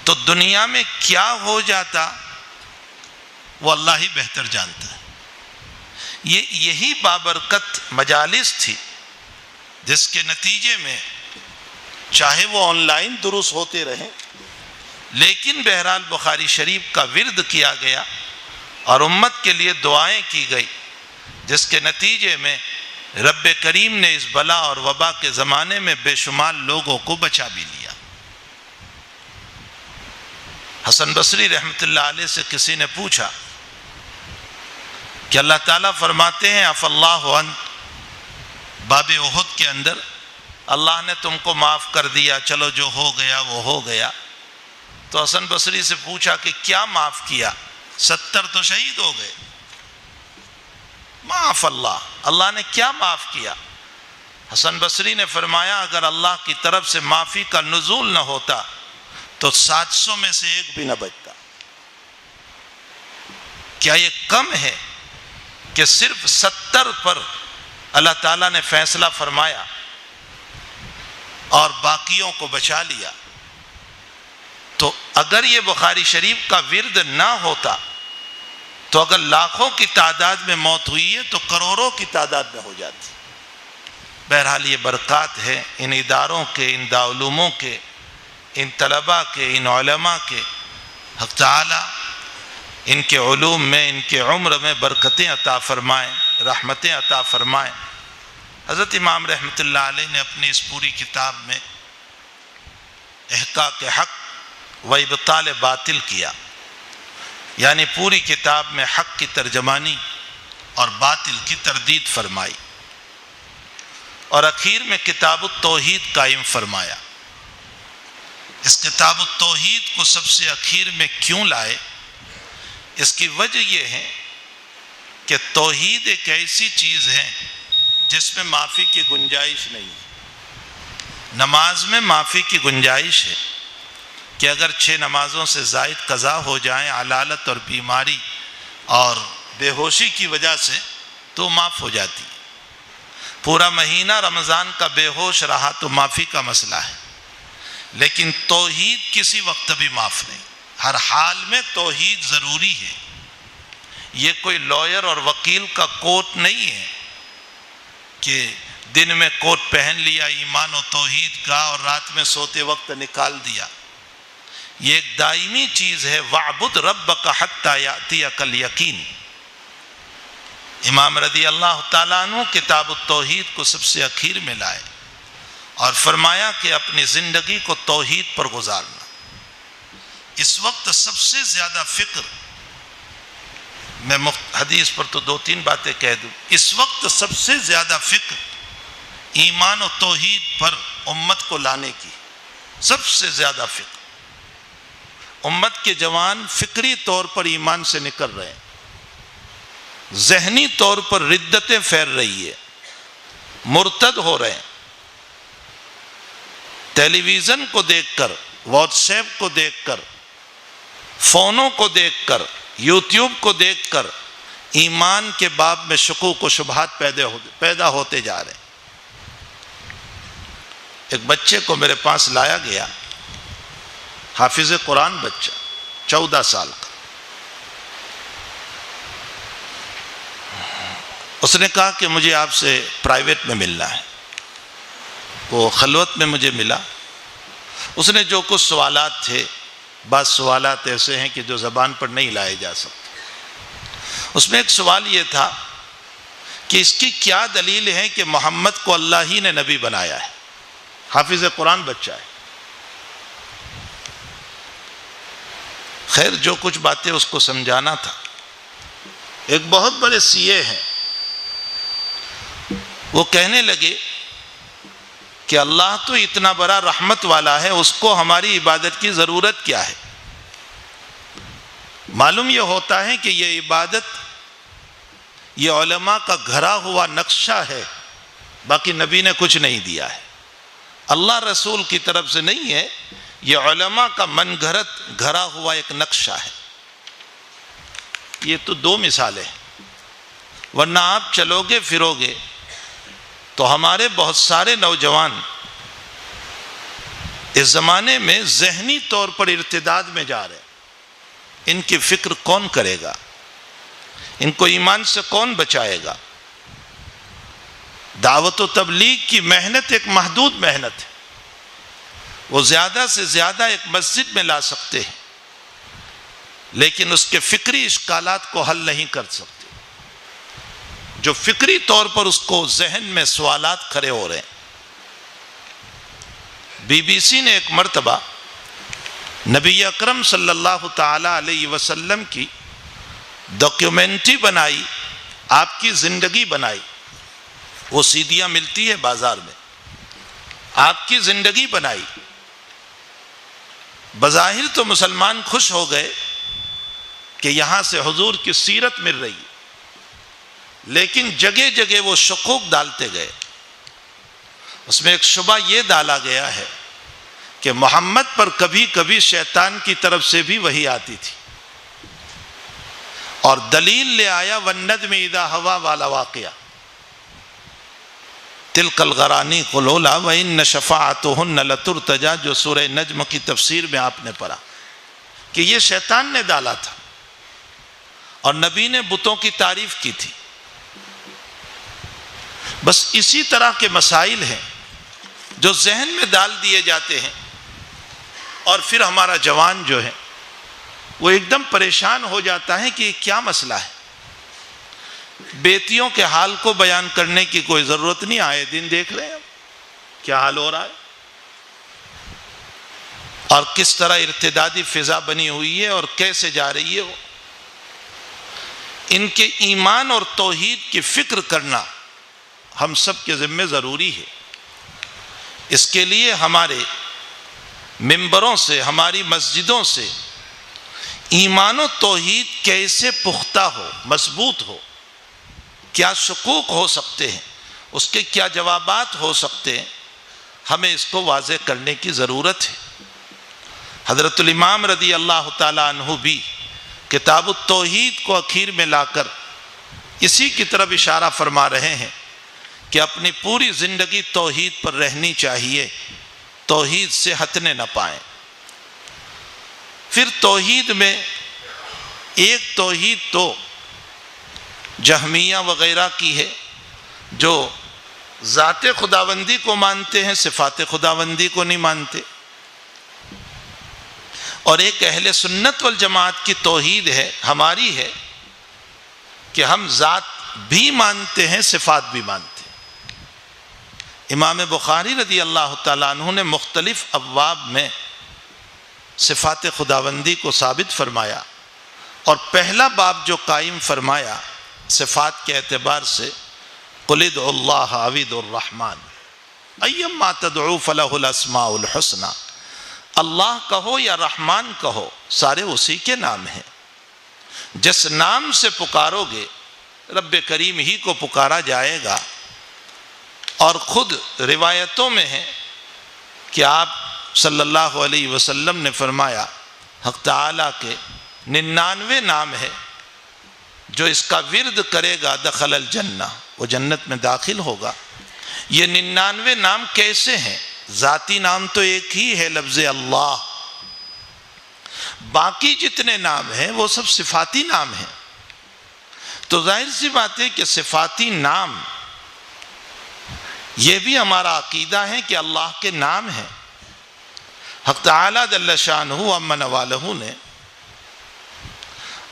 تو دنیا میں کیا ہو جاتا وہ اللہ ہی بہتر جانتا ہے. یہی بابرکت مجالس تھی جس کے نتیجے میں چاہے وہ آن لائن دروس ہوتے رہیں لیکن بہرحال بخاری شریف کا ورد کیا گیا اور امت کے لیے دعائیں کی گئی، جس کے نتیجے میں رب کریم نے اس بلا اور وبا کے زمانے میں بے شمار لوگوں کو بچا بھی لیا. حسن بصری رحمۃ اللہ علیہ سے کسی نے پوچھا کہ اللہ تعالیٰ فرماتے ہیں عفا اللہ عنک، باب احد کے اندر اللہ نے تم کو معاف کر دیا، چلو جو ہو گیا وہ ہو گیا. تو حسن بصری سے پوچھا کہ کیا معاف کیا؟ 70 تو شہید ہو گئے. معاف اللہ نے کیا معاف کیا؟ حسن بصری نے فرمایا اگر اللہ کی طرف سے معافی کا نزول نہ ہوتا تو 700 میں سے ایک بھی نہ بچتا. کیا یہ کم ہے کہ صرف 70 پر اللہ تعالیٰ نے فیصلہ فرمایا اور باقیوں کو بچا لیا؟ تو اگر یہ بخاری شریف کا ورد نہ ہوتا تو اگر لاکھوں کی تعداد میں موت ہوئی ہے تو کروڑوں کی تعداد میں ہو جاتی. بہرحال یہ برکات ہے ان اداروں کے، ان دارالعلوموں کے، ان طلباء کے، ان علماء کے. حق تعالی ان کے علوم میں، ان کے عمر میں برکتیں عطا فرمائیں، رحمتیں عطا فرمائیں. حضرت امام رحمۃ اللہ علیہ نے اپنی اس پوری کتاب میں احقاق حق و ابطال باطل کیا، یعنی پوری کتاب میں حق کی ترجمانی اور باطل کی تردید فرمائی، اور اخیر میں کتاب التوحید قائم فرمایا. اس کتاب التوحید کو سب سے اخیر میں کیوں لائے؟ اس کی وجہ یہ ہے کہ توحید ایک ایسی چیز ہے جس میں معافی کی گنجائش نہیں. نماز میں معافی کی گنجائش ہے کہ اگر 6 نمازوں سے زائد قضا ہو جائیں علالت اور بیماری اور بے ہوشی کی وجہ سے تو معاف ہو جاتی ہے. پورا مہینہ رمضان کا بے ہوش رہا تو معافی کا مسئلہ ہے، لیکن توحید کسی وقت بھی معاف نہیں. ہر حال میں توحید ضروری ہے. یہ کوئی لائر اور وکیل کا کوٹ نہیں ہے کہ دن میں کوٹ پہن لیا ایمان و توحید کا اور رات میں سوتے وقت نکال دیا. یہ ایک دائمی چیز ہے. وَاعْبُدْ رَبَّكَ حَتَّى يَأْتِيَكَ الْيَقِينُ. امام رضی اللہ تعالیٰ عنہ کتاب التوحید کو سب سے اخیر میں لائے اور فرمایا کہ اپنی زندگی کو توحید پر گزارنا. اس وقت سب سے زیادہ فکر، میں حدیث پر تو 2-3 باتیں کہہ دوں، اس وقت سب سے زیادہ فکر ایمان و توحید پر امت کو لانے کی. سب سے زیادہ فکر. امت کے جوان فکری طور پر ایمان سے نکل رہے ہیں، ذہنی طور پر ردتیں پھیل رہی ہے، مرتد ہو رہے ہیں. ٹیلی ویژن کو دیکھ کر، واٹس ایپ کو دیکھ کر، فونوں کو دیکھ کر، یوٹیوب کو دیکھ کر ایمان کے باب میں شکوک و شبہات پیدا ہوتے جا رہے ہیں. ایک بچے کو میرے پاس لایا گیا، حافظ قرآن بچہ، 14 سال کا. اس نے کہا کہ مجھے آپ سے پرائیویٹ میں ملنا ہے. وہ خلوت میں مجھے ملا. اس نے جو کچھ سوالات تھے، بعض سوالات ایسے ہیں کہ جو زبان پر نہیں لائے جا سکتے. اس میں ایک سوال یہ تھا کہ اس کی کیا دلیل ہے کہ محمد کو اللہ ہی نے نبی بنایا ہے، حافظ قرآن بچہ ہے۔ خیر جو کچھ باتیں اس کو سمجھانا تھا، ایک بہت بڑے CA ہیں، وہ کہنے لگے کہ اللہ تو اتنا بڑا رحمت والا ہے، اس کو ہماری عبادت کی ضرورت کیا ہے؟ معلوم یہ ہوتا ہے کہ یہ عبادت یہ علماء کا گھرا ہوا نقشہ ہے، باقی نبی نے کچھ نہیں دیا ہے، اللہ رسول کی طرف سے نہیں ہے، یہ علماء کا من گھرت گھرا ہوا ایک نقشہ ہے۔ یہ تو دو مثالیں ہیں، ورنہ آپ چلو گے پھرو گے تو ہمارے بہت سارے نوجوان اس زمانے میں ذہنی طور پر ارتداد میں جا رہے ہیں۔ ان کی فکر کون کرے گا؟ ان کو ایمان سے کون بچائے گا؟ دعوت و تبلیغ کی محنت ایک محدود محنت ہے، وہ زیادہ سے زیادہ ایک مسجد میں لا سکتے ہیں، لیکن اس کے فکری اشکالات کو حل نہیں کر سکتے، جو فکری طور پر اس کو ذہن میں سوالات کھڑے ہو رہے ہیں۔ BBC نے ایک مرتبہ نبی اکرم صلی اللہ تعالی علیہ وسلم کی ڈاکیومنٹری بنائی، آپ کی زندگی بنائی، وہ سیدیاں ملتی ہے بازار میں، آپ کی زندگی بنائی۔ بظاہر تو مسلمان خوش ہو گئے کہ یہاں سے حضور کی سیرت مل رہی ہے، لیکن جگہ جگہ وہ شکوک ڈالتے گئے۔ اس میں ایک شبہ یہ ڈالا گیا ہے کہ محمد پر کبھی کبھی شیطان کی طرف سے بھی وحی آتی تھی، اور دلیل لے آیا والنجم اذا ہوا والا واقعہ، تلک الغرانی قلولا وان شفاعتهن لترتجى، جو سورہ نجم کی تفسیر میں آپ نے پڑھا کہ یہ شیطان نے ڈالا تھا، اور نبی نے بتوں کی تعریف کی تھی۔ بس اسی طرح کے مسائل ہیں جو ذہن میں ڈال دیے جاتے ہیں، اور پھر ہمارا جوان جو ہے وہ ایک دم پریشان ہو جاتا ہے کہ یہ کیا مسئلہ ہے۔ بیٹیوں کے حال کو بیان کرنے کی کوئی ضرورت نہیں، آئے دن دیکھ رہے ہیں کیا حال ہو رہا ہے، اور کس طرح ارتدادی فضا بنی ہوئی ہے اور کیسے جا رہی ہے وہ۔ ان کے ایمان اور توحید کی فکر کرنا ہم سب کے ذمہ ضروری ہے۔ اس کے لیے ہمارے ممبروں سے، ہماری مسجدوں سے ایمان و توحید کیسے پختہ ہو، مضبوط ہو، کیا شکوک ہو سکتے ہیں، اس کے کیا جوابات ہو سکتے ہیں، ہمیں اس کو واضح کرنے کی ضرورت ہے۔ حضرت الامام رضی اللہ تعالیٰ عنہ بھی کتاب التوحید کو اخیر میں لا کر اسی کی طرف اشارہ فرما رہے ہیں کہ اپنی پوری زندگی توحید پر رہنی چاہیے، توحید سے ہٹنے نہ پائیں۔ پھر توحید میں ایک توحید تو جہمیہ وغیرہ کی ہے جو ذات خداوندی کو مانتے ہیں، صفات خداوندی کو نہیں مانتے، اور ایک اہل سنت والجماعت کی توحید ہے، ہماری ہے، کہ ہم ذات بھی مانتے ہیں، صفات بھی مانتے ہیں۔ امام بخاری رضی اللہ تعالیٰ عنہ نے مختلف ابواب میں صفات خداوندی کو ثابت فرمایا، اور پہلا باب جو قائم فرمایا صفات کے اعتبار سے، قل ادعوا اللہ او ادعوا الرحمن ایما تدعو فلہ الاسماء الحسنی، اللہ کہو یا رحمان کہو، سارے اسی کے نام ہیں، جس نام سے پکارو گے رب کریم ہی کو پکارا جائے گا۔ اور خود روایتوں میں ہے کہ آپ صلی اللہ علیہ وسلم نے فرمایا حق تعالیٰ کے 99 نام ہے، جو اس کا ورد کرے گا دخل الجنہ، وہ جنت میں داخل ہوگا۔ یہ 99 نام کیسے ہیں؟ ذاتی نام تو ایک ہی ہے، لفظ اللہ، باقی جتنے نام ہیں وہ سب صفاتی نام ہیں۔ تو ظاہر سی بات ہے کہ صفاتی نام یہ بھی ہمارا عقیدہ ہے کہ اللہ کے نام ہیں۔ حق تعالیٰ جل شانہ عما نوالہ نے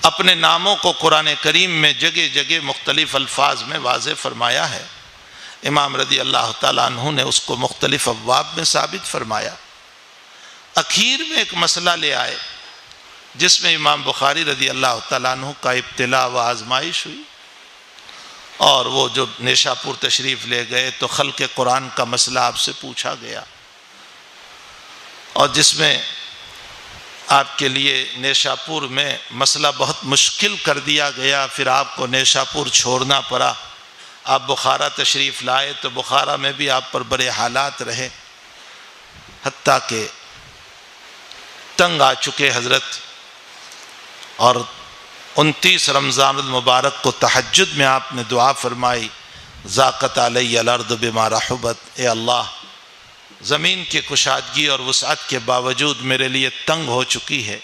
اپنے ناموں کو قرآن کریم میں جگہ جگہ مختلف الفاظ میں واضح فرمایا ہے۔ امام رضی اللہ تعالیٰ عنہ نے اس کو مختلف ابواب میں ثابت فرمایا۔ اخیر میں ایک مسئلہ لے آئے جس میں امام بخاری رضی اللہ تعالیٰ عنہ کا ابتلا و آزمائش ہوئی، اور وہ جو نیشاپور تشریف لے گئے تو خلق قرآن کا مسئلہ آپ سے پوچھا گیا، اور جس میں آپ کے لیے نیشاپور میں مسئلہ بہت مشکل کر دیا گیا، پھر آپ کو نیشاپور چھوڑنا پڑا، آپ بخارا تشریف لائے تو بخارا میں بھی آپ پر بڑے حالات رہے، حتیٰ کہ تنگ آ چکے حضرت، اور 29 رمضان المبارک کو تہجد میں آپ نے دعا فرمائی، ضاقت علی الارض بما رحبت، اے اللہ زمین کی کشادگی اور وسعت کے باوجود میرے لیے تنگ ہو چکی ہے،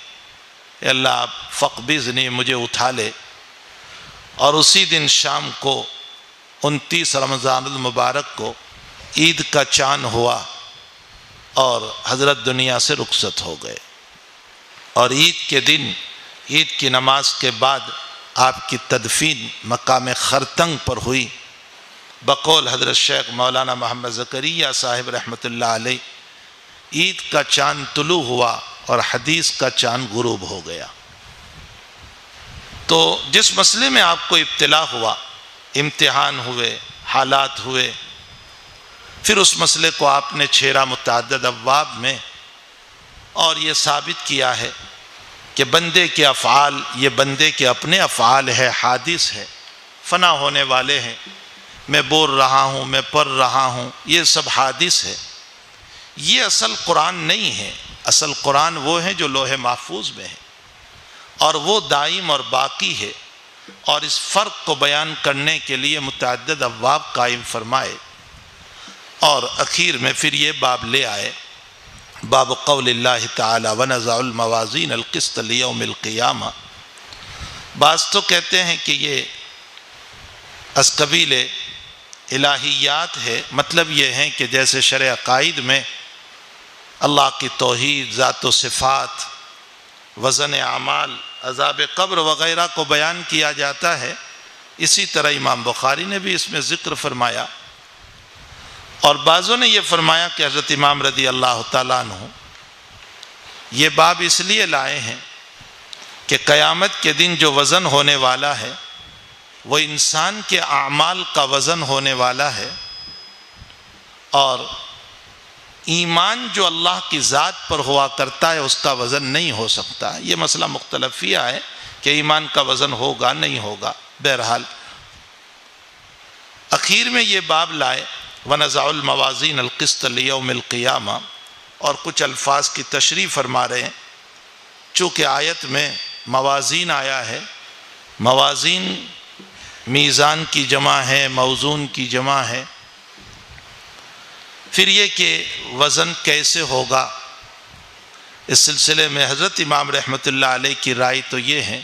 اے اللہ آپ فقبضنی، مجھے اٹھا لے۔ اور اسی دن شام کو 29 رمضان المبارک کو عید کا چاند ہوا اور حضرت دنیا سے رخصت ہو گئے، اور عید کے دن عید کی نماز کے بعد آپ کی تدفین مقام خرطنگ پر ہوئی، بقول حضرت شیخ مولانا محمد زکریا صاحب رحمۃ اللہ علیہ عید کا چاند طلوع ہوا اور حدیث کا چاند غروب ہو گیا۔ تو جس مسئلے میں آپ کو ابتلا ہوا، امتحان ہوئے، حالات ہوئے، پھر اس مسئلے کو آپ نے چھیڑا متعدد ابواب میں، اور یہ ثابت کیا ہے کہ بندے کے افعال یہ بندے کے اپنے افعال ہے، حادث ہے، فنا ہونے والے ہیں۔ میں بول رہا ہوں، میں پڑھ رہا ہوں، یہ سب حادث ہے، یہ اصل قرآن نہیں ہے۔ اصل قرآن وہ ہے جو لوح محفوظ میں ہے، اور وہ دائم اور باقی ہے، اور اس فرق کو بیان کرنے کے لیے متعدد ابواب قائم فرمائے، اور اخیر میں پھر یہ باب لے آئے، باب قول اللہ تعالی وَنَزَعُ الْمَوَازِينَ الْقِسْطَ لِيَوْمِ الْقِيَامَةِ۔ بعض تو کہتے ہیں کہ یہ از قبیل الہیات ہے، مطلب یہ ہے کہ جیسے شرع عقائد میں اللہ کی توحید، ذات و صفات، وزن اعمال، عذاب قبر وغیرہ کو بیان کیا جاتا ہے، اسی طرح امام بخاری نے بھی اس میں ذکر فرمایا۔ اور بعضوں نے یہ فرمایا کہ حضرت امام رضی اللہ تعالیٰ عنہ یہ باب اس لیے لائے ہیں کہ قیامت کے دن جو وزن ہونے والا ہے وہ انسان کے اعمال کا وزن ہونے والا ہے، اور ایمان جو اللہ کی ذات پر ہوا کرتا ہے اس کا وزن نہیں ہو سکتا۔ یہ مسئلہ مختلفیہ ہے کہ ایمان کا وزن ہوگا نہیں ہوگا۔ بہرحال اخیر میں یہ باب لائے وَنَزَعُ الْمَوَازِينَ الْقِسْطَ لِيَوْمِ الْقِيَامَةِ، اور کچھ الفاظ کی تشریح فرما رہے ہیں۔ چونکہ آیت میں موازین آیا ہے، موازین میزان کی جمع ہے، موزون کی جمع ہے، پھر یہ کہ وزن کیسے ہوگا، اس سلسلے میں حضرت امام رحمۃ اللہ علیہ کی رائے تو یہ ہے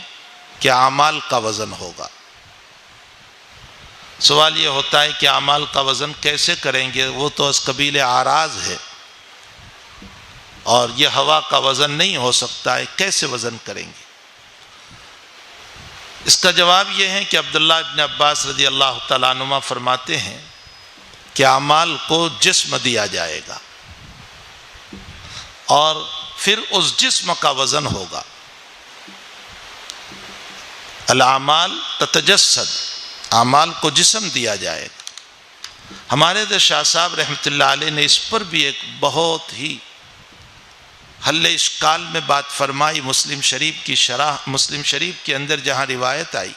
کہ اعمال کا وزن ہوگا۔ سوال یہ ہوتا ہے کہ اعمال کا وزن کیسے کریں گے، وہ تو از قبیل اعراض ہے، اور یہ ہوا کا وزن نہیں ہو سکتا ہے، کیسے وزن کریں گے؟ اس کا جواب یہ ہے کہ عبداللہ ابن عباس رضی اللہ تعالیٰ عنہما فرماتے ہیں کہ اعمال کو جسم دیا جائے گا، اور پھر اس جسم کا وزن ہوگا۔ الاعمال تتجسد، اعمال کو جسم دیا جائے گا۔ ہمارے حضرت شاہ صاحب رحمۃ اللہ علیہ نے اس پر بھی ایک بہت ہی حل اشکال میں بات فرمائی۔ مسلم شریف کی شرح، مسلم شریف کے اندر جہاں روایت آئی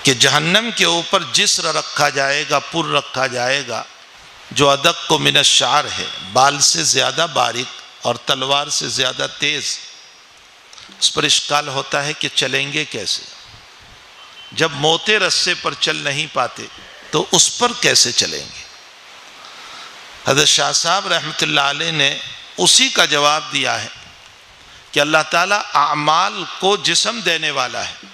کہ جہنم کے اوپر جسر رکھا جائے گا، پر رکھا جائے گا، جو ادق من الشعر ہے، بال سے زیادہ باریک اور تلوار سے زیادہ تیز۔ اس پر اشکال ہوتا ہے کہ چلیں گے کیسے؟ جب موٹے رسے پر چل نہیں پاتے تو اس پر کیسے چلیں گے؟ حضرت شاہ صاحب رحمۃ اللہ علیہ نے اسی کا جواب دیا ہے کہ اللہ تعالیٰ اعمال کو جسم دینے والا ہے،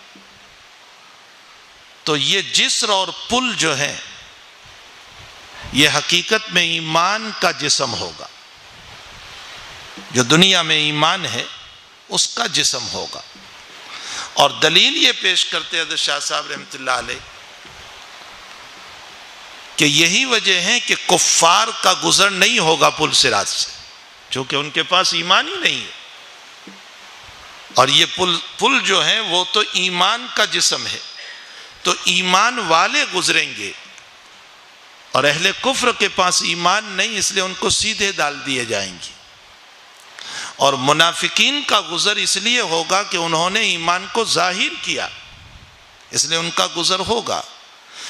تو یہ جسر اور پل جو ہے یہ حقیقت میں ایمان کا جسم ہوگا۔ جو دنیا میں ایمان ہے اس کا جسم ہوگا. اور دلیل یہ پیش کرتے حضرت شاہ صاحب رحمۃ اللہ علیہ کہ یہی وجہ ہے کہ کفار کا گزر نہیں ہوگا پل صراط سے، چونکہ ان کے پاس ایمان ہی نہیں ہے. اور یہ پل جو ہے وہ تو ایمان کا جسم ہے، تو ایمان والے گزریں گے، اور اہل کفر کے پاس ایمان نہیں، اس لیے ان کو سیدھے ڈال دیے جائیں گے. اور منافقین کا گزر اس لیے ہوگا کہ انہوں نے ایمان کو ظاہر کیا، اس لیے ان کا گزر ہوگا،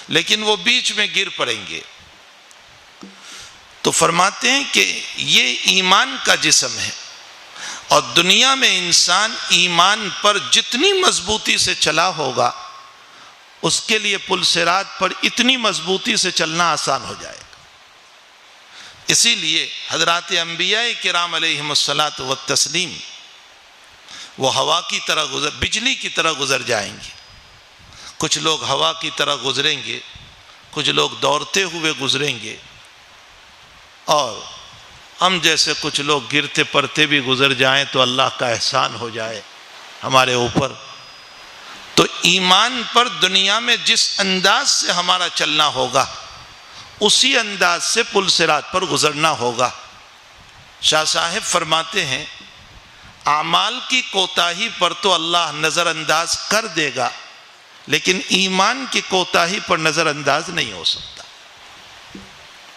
لیکن وہ بیچ میں گر پڑیں گے. تو فرماتے ہیں کہ یہ ایمان کا جسم ہے، اور دنیا میں انسان ایمان پر جتنی مضبوطی سے چلا ہوگا اس کے لیے پل صراط پر اتنی مضبوطی سے چلنا آسان ہو جائے گا. اسی لیے حضرات انبیاء کرام علیہم الصلاۃ والتسلیم وہ ہوا کی طرح بجلی کی طرح گزر جائیں گے. کچھ لوگ ہوا کی طرح گزریں گے، کچھ لوگ دوڑتے ہوئے گزریں گے، اور ہم جیسے کچھ لوگ گرتے پڑتے بھی گزر جائیں تو اللہ کا احسان ہو جائے ہمارے اوپر. تو ایمان پر دنیا میں جس انداز سے ہمارا چلنا ہوگا اسی انداز سے پل صراط پر گزرنا ہوگا. شاہ صاحب فرماتے ہیں اعمال کی کوتاہی پر تو اللہ نظر انداز کر دے گا، لیکن ایمان کی کوتاہی پر نظر انداز نہیں ہو سکتا.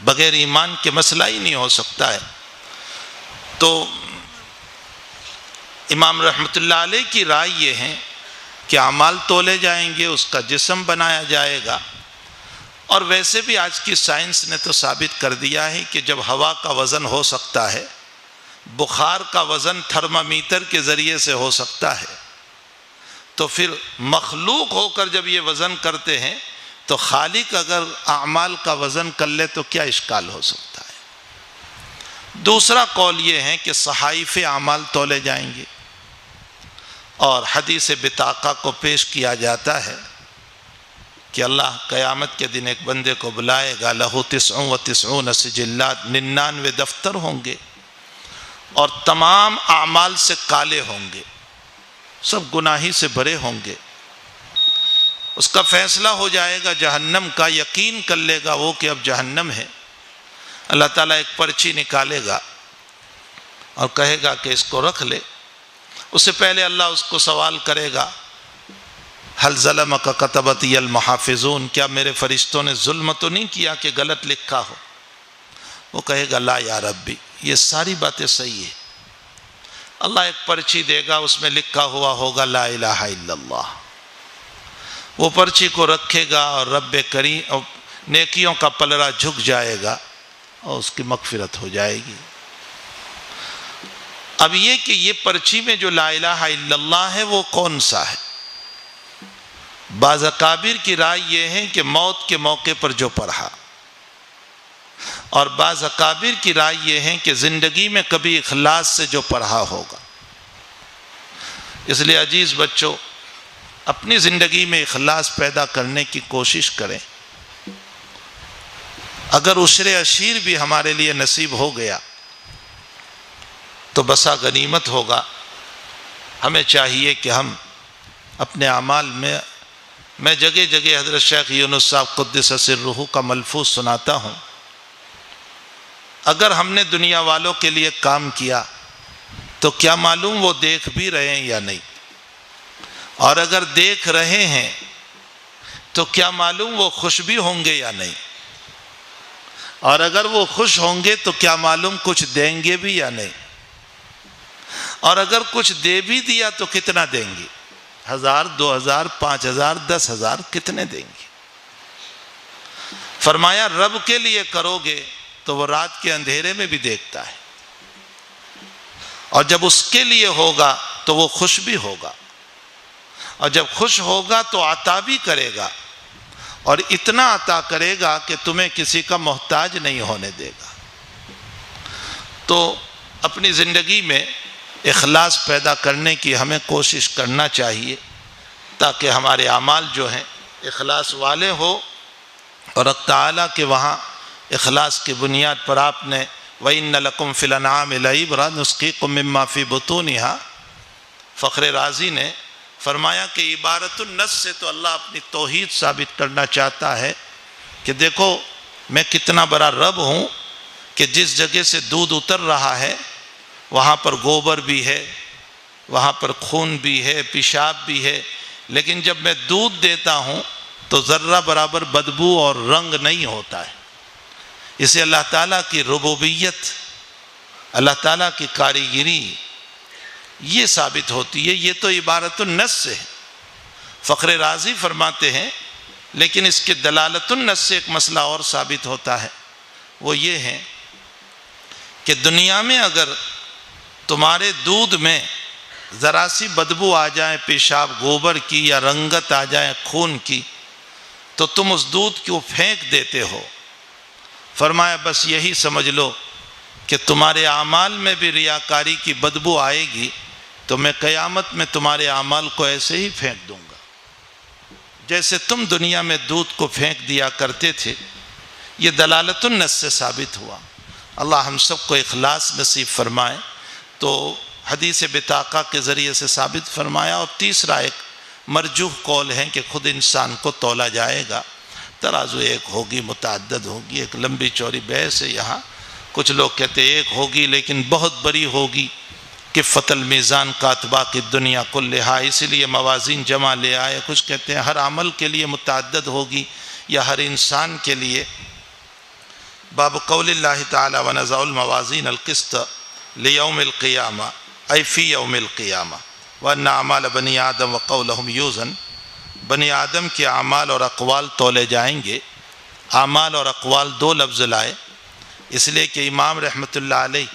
بغیر ایمان کے مسئلہ ہی نہیں ہو سکتا ہے. تو امام رحمۃ اللہ علیہ کی رائے یہ ہے کہ اعمال تولے جائیں گے، اس کا جسم بنایا جائے گا. اور ویسے بھی آج کی سائنس نے تو ثابت کر دیا ہے کہ جب ہوا کا وزن ہو سکتا ہے، بخار کا وزن تھرمامیٹر کے ذریعے سے ہو سکتا ہے، تو پھر مخلوق ہو کر جب یہ وزن کرتے ہیں تو خالق اگر اعمال کا وزن کر لے تو کیا اشکال ہو سکتا ہے. دوسرا قول یہ ہے کہ صحائف اعمال تولے جائیں گے، اور حدیث بطاقہ کو پیش کیا جاتا ہے کہ اللہ قیامت کے دن ایک بندے کو بلائے گا، لہو 99 سجلات، 99 دفتر ہوں گے، اور تمام اعمال سے کالے ہوں گے، سب گناہی سے بھرے ہوں گے. اس کا فیصلہ ہو جائے گا جہنم کا، یقین کر لے گا وہ کہ اب جہنم ہے. اللہ تعالیٰ ایک پرچی نکالے گا اور کہے گا کہ اس کو رکھ لے. اس سے پہلے اللہ اس کو سوال کرے گا، حل ظلمک کتبتی المحافظون، کیا میرے فرشتوں نے ظلم تو نہیں کیا کہ غلط لکھا ہو؟ وہ کہے گا لا یا ربی، یہ ساری باتیں صحیح ہیں. اللہ ایک پرچی دے گا، اس میں لکھا ہوا ہوگا لا الہ الا اللہ. وہ پرچی کو رکھے گا اور رب کریم اور نیکیوں کا پلڑا جھک جائے گا اور اس کی مغفرت ہو جائے گی. اب یہ کہ یہ پرچی میں جو لا الہ الا اللہ ہے وہ کون سا ہے؟ بعض اکابر کی رائے یہ ہے کہ موت کے موقع پر جو پڑھا، اور بعض اکابر کی رائے یہ ہے کہ زندگی میں کبھی اخلاص سے جو پڑھا ہوگا. اس لیے عزیز بچوں، اپنی زندگی میں اخلاص پیدا کرنے کی کوشش کریں. اگر عشر عشیر بھی ہمارے لیے نصیب ہو گیا تو بسا غنیمت ہوگا. ہمیں چاہیے کہ ہم اپنے اعمال میں جگہ جگہ حضرت شیخ یونس صاحب قدس سرہ کا ملفوظ سناتا ہوں، اگر ہم نے دنیا والوں کے لیے کام کیا تو کیا معلوم وہ دیکھ بھی رہے ہیں یا نہیں، اور اگر دیکھ رہے ہیں تو کیا معلوم وہ خوش بھی ہوں گے یا نہیں، اور اگر وہ خوش ہوں گے تو کیا معلوم کچھ دیں گے بھی یا نہیں، اور اگر کچھ دے بھی دیا تو کتنا دیں گے؟ 1000 2000 5000 10,000 کتنے دیں گے؟ فرمایا رب کے لیے کرو گے تو وہ رات کے اندھیرے میں بھی دیکھتا ہے، اور جب اس کے لیے ہوگا تو وہ خوش بھی ہوگا، اور جب خوش ہوگا تو عطا بھی کرے گا، اور اتنا عطا کرے گا کہ تمہیں کسی کا محتاج نہیں ہونے دے گا. تو اپنی زندگی میں اخلاص پیدا کرنے کی ہمیں کوشش کرنا چاہیے تاکہ ہمارے اعمال جو ہیں اخلاص والے ہو. اور حق تعالیٰ کے وہاں اخلاص کی بنیاد پر آپ نے وَإِنَّ لَكُمْ فِي الْأَنْعَامِ لَعِبْرَةً نُسْقِيكُم مِّمَّا فِي بُطُونِهَا فخر رازی نے فرمایا کہ عبارت النص سے تو اللہ اپنی توحید ثابت کرنا چاہتا ہے کہ دیکھو میں کتنا بڑا رب ہوں کہ جس جگہ سے دودھ اتر رہا ہے وہاں پر گوبر بھی ہے، وہاں پر خون بھی ہے، پیشاب بھی ہے، لیکن جب میں دودھ دیتا ہوں تو ذرہ برابر بدبو اور رنگ نہیں ہوتا ہے۔ اسے اللہ تعالیٰ کی ربوبیت، اللہ تعالیٰ کی کاریگری یہ ثابت ہوتی ہے۔ یہ تو عبارت النص سے ہے۔ فخر رازی فرماتے ہیں لیکن اس کے دلالت النص سے ایک مسئلہ اور ثابت ہوتا ہے، وہ یہ ہے کہ دنیا میں اگر تمہارے دودھ میں ذرا سی بدبو آ جائے پیشاب گوبر کی یا رنگت آ جائے خون کی تو تم اس دودھ کو پھینک دیتے ہو۔ فرمایا بس یہی سمجھ لو کہ تمہارے اعمال میں بھی ریاکاری کی بدبو آئے گی تو میں قیامت میں تمہارے اعمال کو ایسے ہی پھینک دوں گا جیسے تم دنیا میں دودھ کو پھینک دیا کرتے تھے۔ یہ دلالت النص سے ثابت ہوا۔ اللہ ہم سب کو اخلاص نصیب فرمائے۔ تو حدیث بطاقہ کے ذریعے سے ثابت فرمایا، اور تیسرا ایک مرجوح قول ہے کہ خود انسان کو تولا جائے گا، ترازو ایک ہوگی متعدد ہوگی، ایک لمبی چوڑی بحث ہے یہاں۔ کچھ لوگ کہتے ہیں ایک ہوگی لیکن بہت بڑی ہوگی، کفت المیزان کاتبہ کی دنیا کلہا، اسی لیے موازین جمع لے آئے۔ کچھ کہتے ہیں ہر عمل کے لیے متعدد ہوگی یا ہر انسان کے لیے۔ باب قول اللہ تعالی ونضع الموازین القسط لیوم القیامہ ای فی یوم القیامہ وان اعمال بنی آدم وقولہم یوزن، بنی آدم کے اعمال اور اقوال تولے جائیں گے۔ اعمال اور اقوال دو لفظ لائے اس لیے کہ امام رحمۃ اللہ علیہ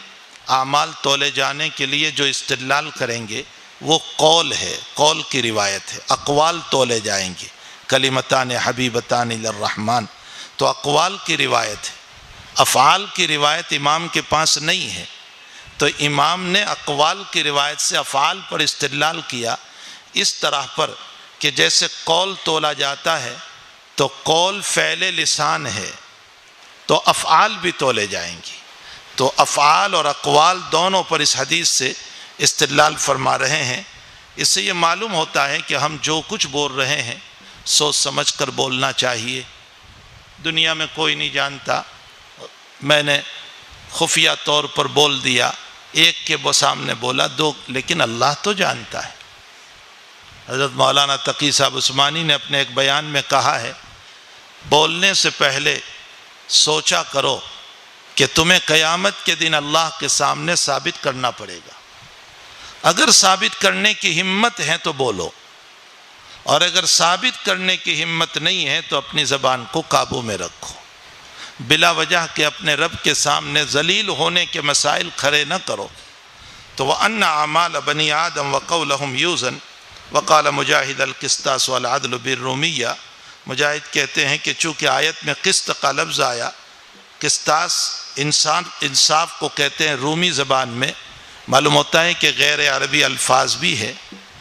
اعمال تولے جانے کے لیے جو استدلال کریں گے وہ قول ہے، قول کی روایت ہے۔ اقوال تولے جائیں گے، کلمتان حبیبتان للرحمن، تو اقوال کی روایت ہے۔ افعال کی روایت امام کے پاس نہیں ہے، تو امام نے اقوال کی روایت سے افعال پر استدلال کیا، اس طرح پر کہ جیسے قول تولا جاتا ہے تو قول فعل لسان ہے تو افعال بھی تولے جائیں گی۔ تو افعال اور اقوال دونوں پر اس حدیث سے استدلال فرما رہے ہیں۔ اس سے یہ معلوم ہوتا ہے کہ ہم جو کچھ بول رہے ہیں سوچ سمجھ کر بولنا چاہیے۔ دنیا میں کوئی نہیں جانتا، میں نے خفیہ طور پر بول دیا، ایک کے سامنے بولا، دو، لیکن اللہ تو جانتا ہے۔ حضرت مولانا تقی صاحب عثمانی نے اپنے ایک بیان میں کہا ہے، بولنے سے پہلے سوچا کرو کہ تمہیں قیامت کے دن اللہ کے سامنے ثابت کرنا پڑے گا۔ اگر ثابت کرنے کی ہمت ہے تو بولو، اور اگر ثابت کرنے کی ہمت نہیں ہے تو اپنی زبان کو قابو میں رکھو۔ بلا وجہ کہ اپنے رب کے سامنے ذلیل ہونے کے مسائل کھڑے نہ کرو۔ تو وَأَنَّ أَعْمَالَ بَنِي آدَمَ وَقَوْلَهُمْ يُوزَنْ وقال مجاہد القسطاس والعدل بالرومیہ، مجاہد کہتے ہیں کہ چونکہ آیت میں قسط کا لفظ آیا، قسطاس انصاف کو کہتے ہیں رومی زبان میں، معلوم ہوتا ہے کہ غیر عربی الفاظ بھی ہے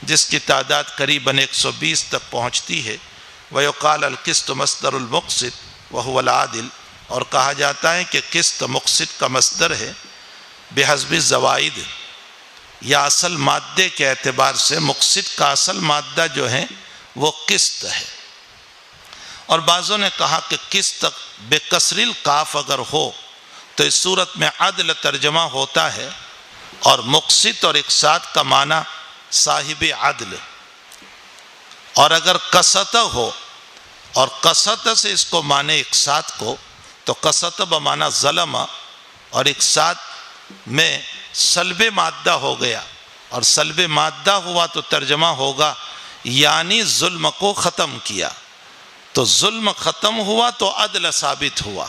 جس کی تعداد قریباً 120 تک پہنچتی ہے۔ وَيُقَالَ الْقِسْطُ مصدر المقسط وَهُوَ الْعَادِلُ، اور کہا جاتا ہے کہ قسط مقسط کا مصدر ہے بحسب الزوائد، یا اصل مادے کے اعتبار سے مقسط کا اصل مادہ جو ہے وہ قسط ہے۔ اور بعضوں نے کہا کہ قسط بکسر القاف اگر ہو تو اس صورت میں عدل ترجمہ ہوتا ہے، اور مقسط اور اقساط کا معنی صاحب عدل، اور اگر قسط ہو اور قسط سے اس کو معنی اقساط کو تو قسط بمعنی ظلم، اور اقساط میں سلب مادہ ہو گیا، اور سلب مادہ ہوا تو ترجمہ ہوگا یعنی ظلم کو ختم کیا، تو ظلم ختم ہوا تو عدل ثابت ہوا،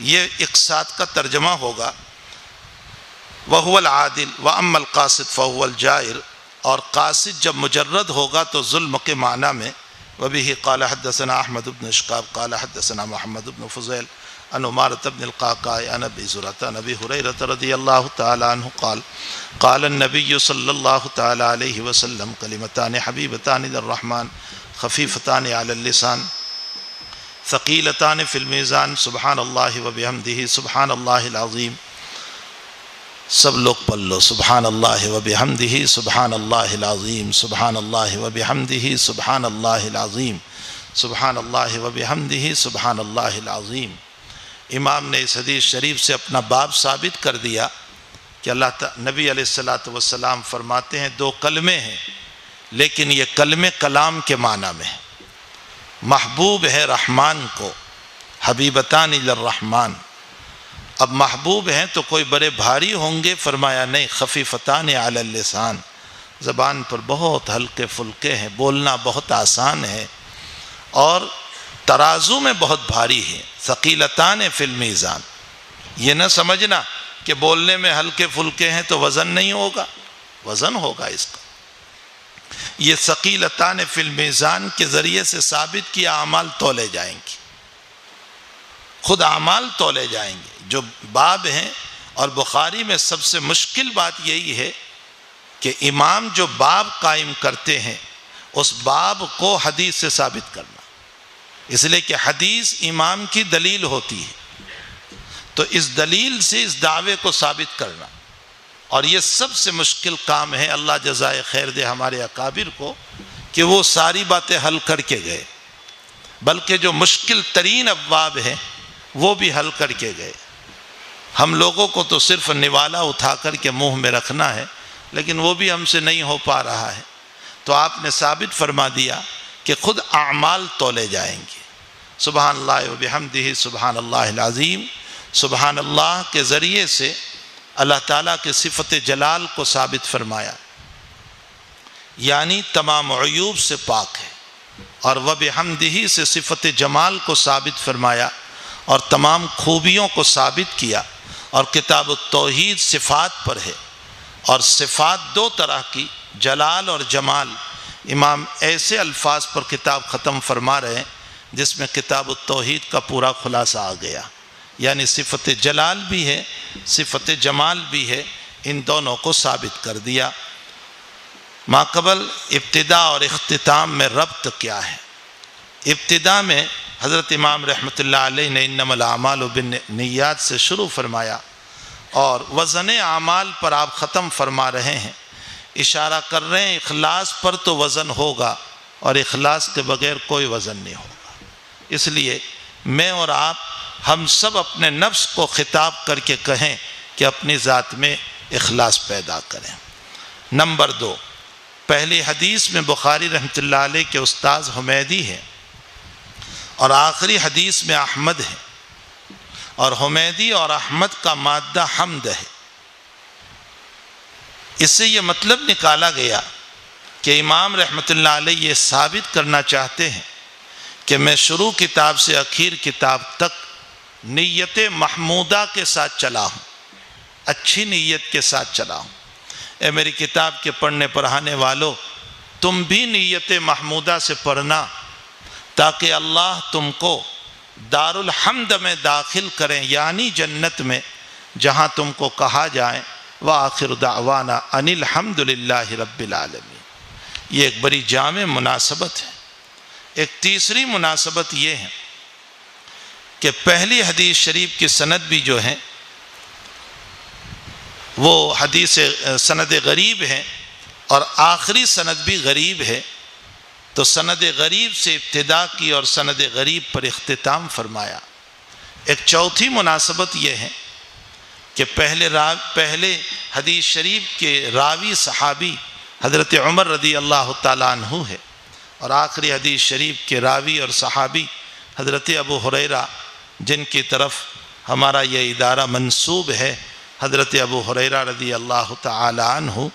یہ اقساط کا ترجمہ ہوگا۔ وَهُوَ الْعَادِلُ وَأَمَّا الْقَاسِطُ فَهُوَ الْجَائِرُ، اور قاسط جب مجرد ہوگا تو ظلم کے معنی میں۔ وَبِهِ قَالَ حَدَّثَنَا أَحْمَدُ بْنُ إِشْقَاقَ قَالَ حَدَّثَنَا مُحَمَّدُ بْنُ فُضَيْلَ عن عمارة بن القعقاع عن أبي زرعة عن أبي هريرة رضي الله تعالى عنه قال قال النبي صلى الله تعالى عليه وسلم كلمتان حبيبتان للرحمن خفيفتان على اللسان ثقيلتان في الميزان سبحان الله وبحمده سبحان الله العظيم سب لوگ پڑھ لو، سبحان اللہ و بحمدہ سبحان اللہ العظیم، سبحان اللہ و بحمدہ سبحان اللہ العظیم، سبحان اللہ و بحمدہ سبحان اللہ العظیم۔ امام نے اس حدیث شریف سے اپنا باب ثابت کر دیا کہ نبی علیہ السلام فرماتے ہیں 2 کلمے ہیں، لیکن یہ کلمے کلام کے معنی میں ہیں۔ محبوب ہے رحمان کو، حبیبتان الی الرحمن۔ اب محبوب ہیں تو کوئی بڑے بھاری ہوں گے؟ فرمایا نہیں، خفیفتان علی اللسان، زبان پر بہت ہلکے پھلکے ہیں، بولنا بہت آسان ہے، اور ترازو میں بہت بھاری ہے، ثقیلتان فی المیزان۔ یہ نہ سمجھنا کہ بولنے میں ہلکے پھلکے ہیں تو وزن نہیں ہوگا، وزن ہوگا اس کا۔ یہ ثقیلتان فی المیزان کے ذریعے سے ثابت کیا اعمال تولے جائیں گے، خود اعمال تولے جائیں گے۔ جو باب ہیں، اور بخاری میں سب سے مشکل بات یہی ہے کہ امام جو باب قائم کرتے ہیں اس باب کو حدیث سے ثابت کرنا، اس لیے کہ حدیث امام کی دلیل ہوتی ہے، تو اس دلیل سے اس دعوے کو ثابت کرنا، اور یہ سب سے مشکل کام ہے۔ اللہ جزائے خیر دے ہمارے اکابر کو کہ وہ ساری باتیں حل کر کے گئے، بلکہ جو مشکل ترین ابواب ہیں وہ بھی حل کر کے گئے۔ ہم لوگوں کو تو صرف نوالا اٹھا کر کے منہ میں رکھنا ہے، لیکن وہ بھی ہم سے نہیں ہو پا رہا ہے، تو آپ نے ثابت فرما دیا کہ خود اعمال تولے جائیں گے۔ سبحان اللہ و بحمدہ سبحان اللہ العظیم، سبحان اللہ کے ذریعے سے اللہ تعالیٰ کے صفت جلال کو ثابت فرمایا، یعنی تمام عیوب سے پاک ہے، اور وبحمدہ سے صفت جمال کو ثابت فرمایا اور تمام خوبیوں کو ثابت کیا۔ اور کتاب التوحید صفات پر ہے، اور صفات 2 طرح کی، جلال اور جمال۔ امام ایسے الفاظ پر کتاب ختم فرما رہے ہیں جس میں کتاب التوحید کا پورا خلاصہ آ گیا، یعنی صفت جلال بھی ہے، صفت جمال بھی ہے، ان دونوں کو ثابت کر دیا۔ ماقبل ابتدا اور اختتام میں ربط کیا ہے؟ ابتدا میں حضرت امام رحمۃ اللہ علیہ نے انما الاعمال بالنیات سے شروع فرمایا، اور وزن اعمال پر آپ ختم فرما رہے ہیں، اشارہ کر رہے ہیں اخلاص پر تو وزن ہوگا، اور اخلاص کے بغیر کوئی وزن نہیں ہوگا۔ اس لیے میں اور آپ ہم سب اپنے نفس کو خطاب کر کے کہیں کہ اپنی ذات میں اخلاص پیدا کریں۔ نمبر 2، پہلی حدیث میں بخاری رحمۃ اللہ علیہ کے استاذ حمیدی ہیں، اور آخری حدیث میں احمد ہے، اور حمیدی اور احمد کا مادہ حمد ہے۔ اس سے یہ مطلب نکالا گیا کہ امام رحمۃ اللہ علیہ یہ ثابت کرنا چاہتے ہیں کہ میں شروع کتاب سے آخر کتاب تک نیت محمودہ کے ساتھ چلا ہوں، اچھی نیت کے ساتھ چلا ہوں۔ اے میری کتاب کے پڑھنے پڑھانے والوں، تم بھی نیت محمودہ سے پڑھنا، تاکہ اللہ تم کو دار الحمد میں داخل کریں، یعنی جنت میں، جہاں تم کو کہا جائے وآخر دعوانا ان الحمد للہ رب العالمین۔ یہ ایک بڑی جامع مناسبت ہے۔ ایک تیسری مناسبت یہ ہے کہ پہلی حدیث شریف کی سند بھی جو ہیں وہ حدیث سند غریب ہے، اور آخری سند بھی غریب ہے، تو سند غریب سے ابتدا کی اور سند غریب پر اختتام فرمایا۔ ایک چوتھی مناسبت یہ ہے کہ پہلے حدیث شریف کے راوی صحابی حضرت عمر رضی اللہ تعالیٰ عنہ ہے، اور آخری حدیث شریف کے راوی اور صحابی حضرت ابو ہریرہ، جن کی طرف ہمارا یہ ادارہ منسوب ہے، حضرت ابو ہریرہ رضی اللہ تعالیٰ عنہ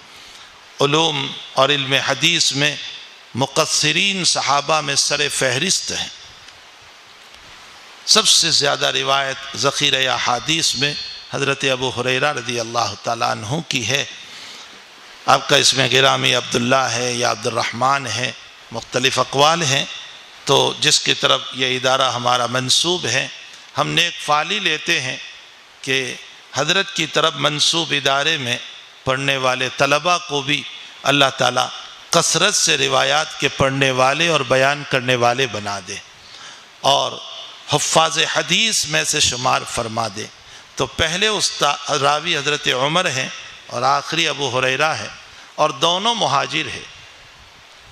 علوم اور علم حدیث میں مقصرین صحابہ میں سر فہرست ہیں۔ سب سے زیادہ روایت ذخیرہ احادیث میں حضرت ابو ہریرہ رضی اللہ تعالیٰ عنہ کی ہے۔ آپ کا اس میں گرامی عبداللہ ہے یا عبد الرحمن ہے، مختلف اقوال ہیں، تو جس کی طرف یہ ادارہ ہمارا منسوب ہے، ہم نیک فعلی لیتے ہیں کہ حضرت کی طرف منسوب ادارے میں پڑھنے والے طلبہ کو بھی اللہ تعالیٰ کثرت سے روایات کے پڑھنے والے اور بیان کرنے والے بنا دے، اور حفاظ حدیث میں سے شمار فرما دے، تو پہلے راوی حضرت عمر ہیں اور آخری ابو ہریرہ ہے، اور دونوں مہاجر ہیں۔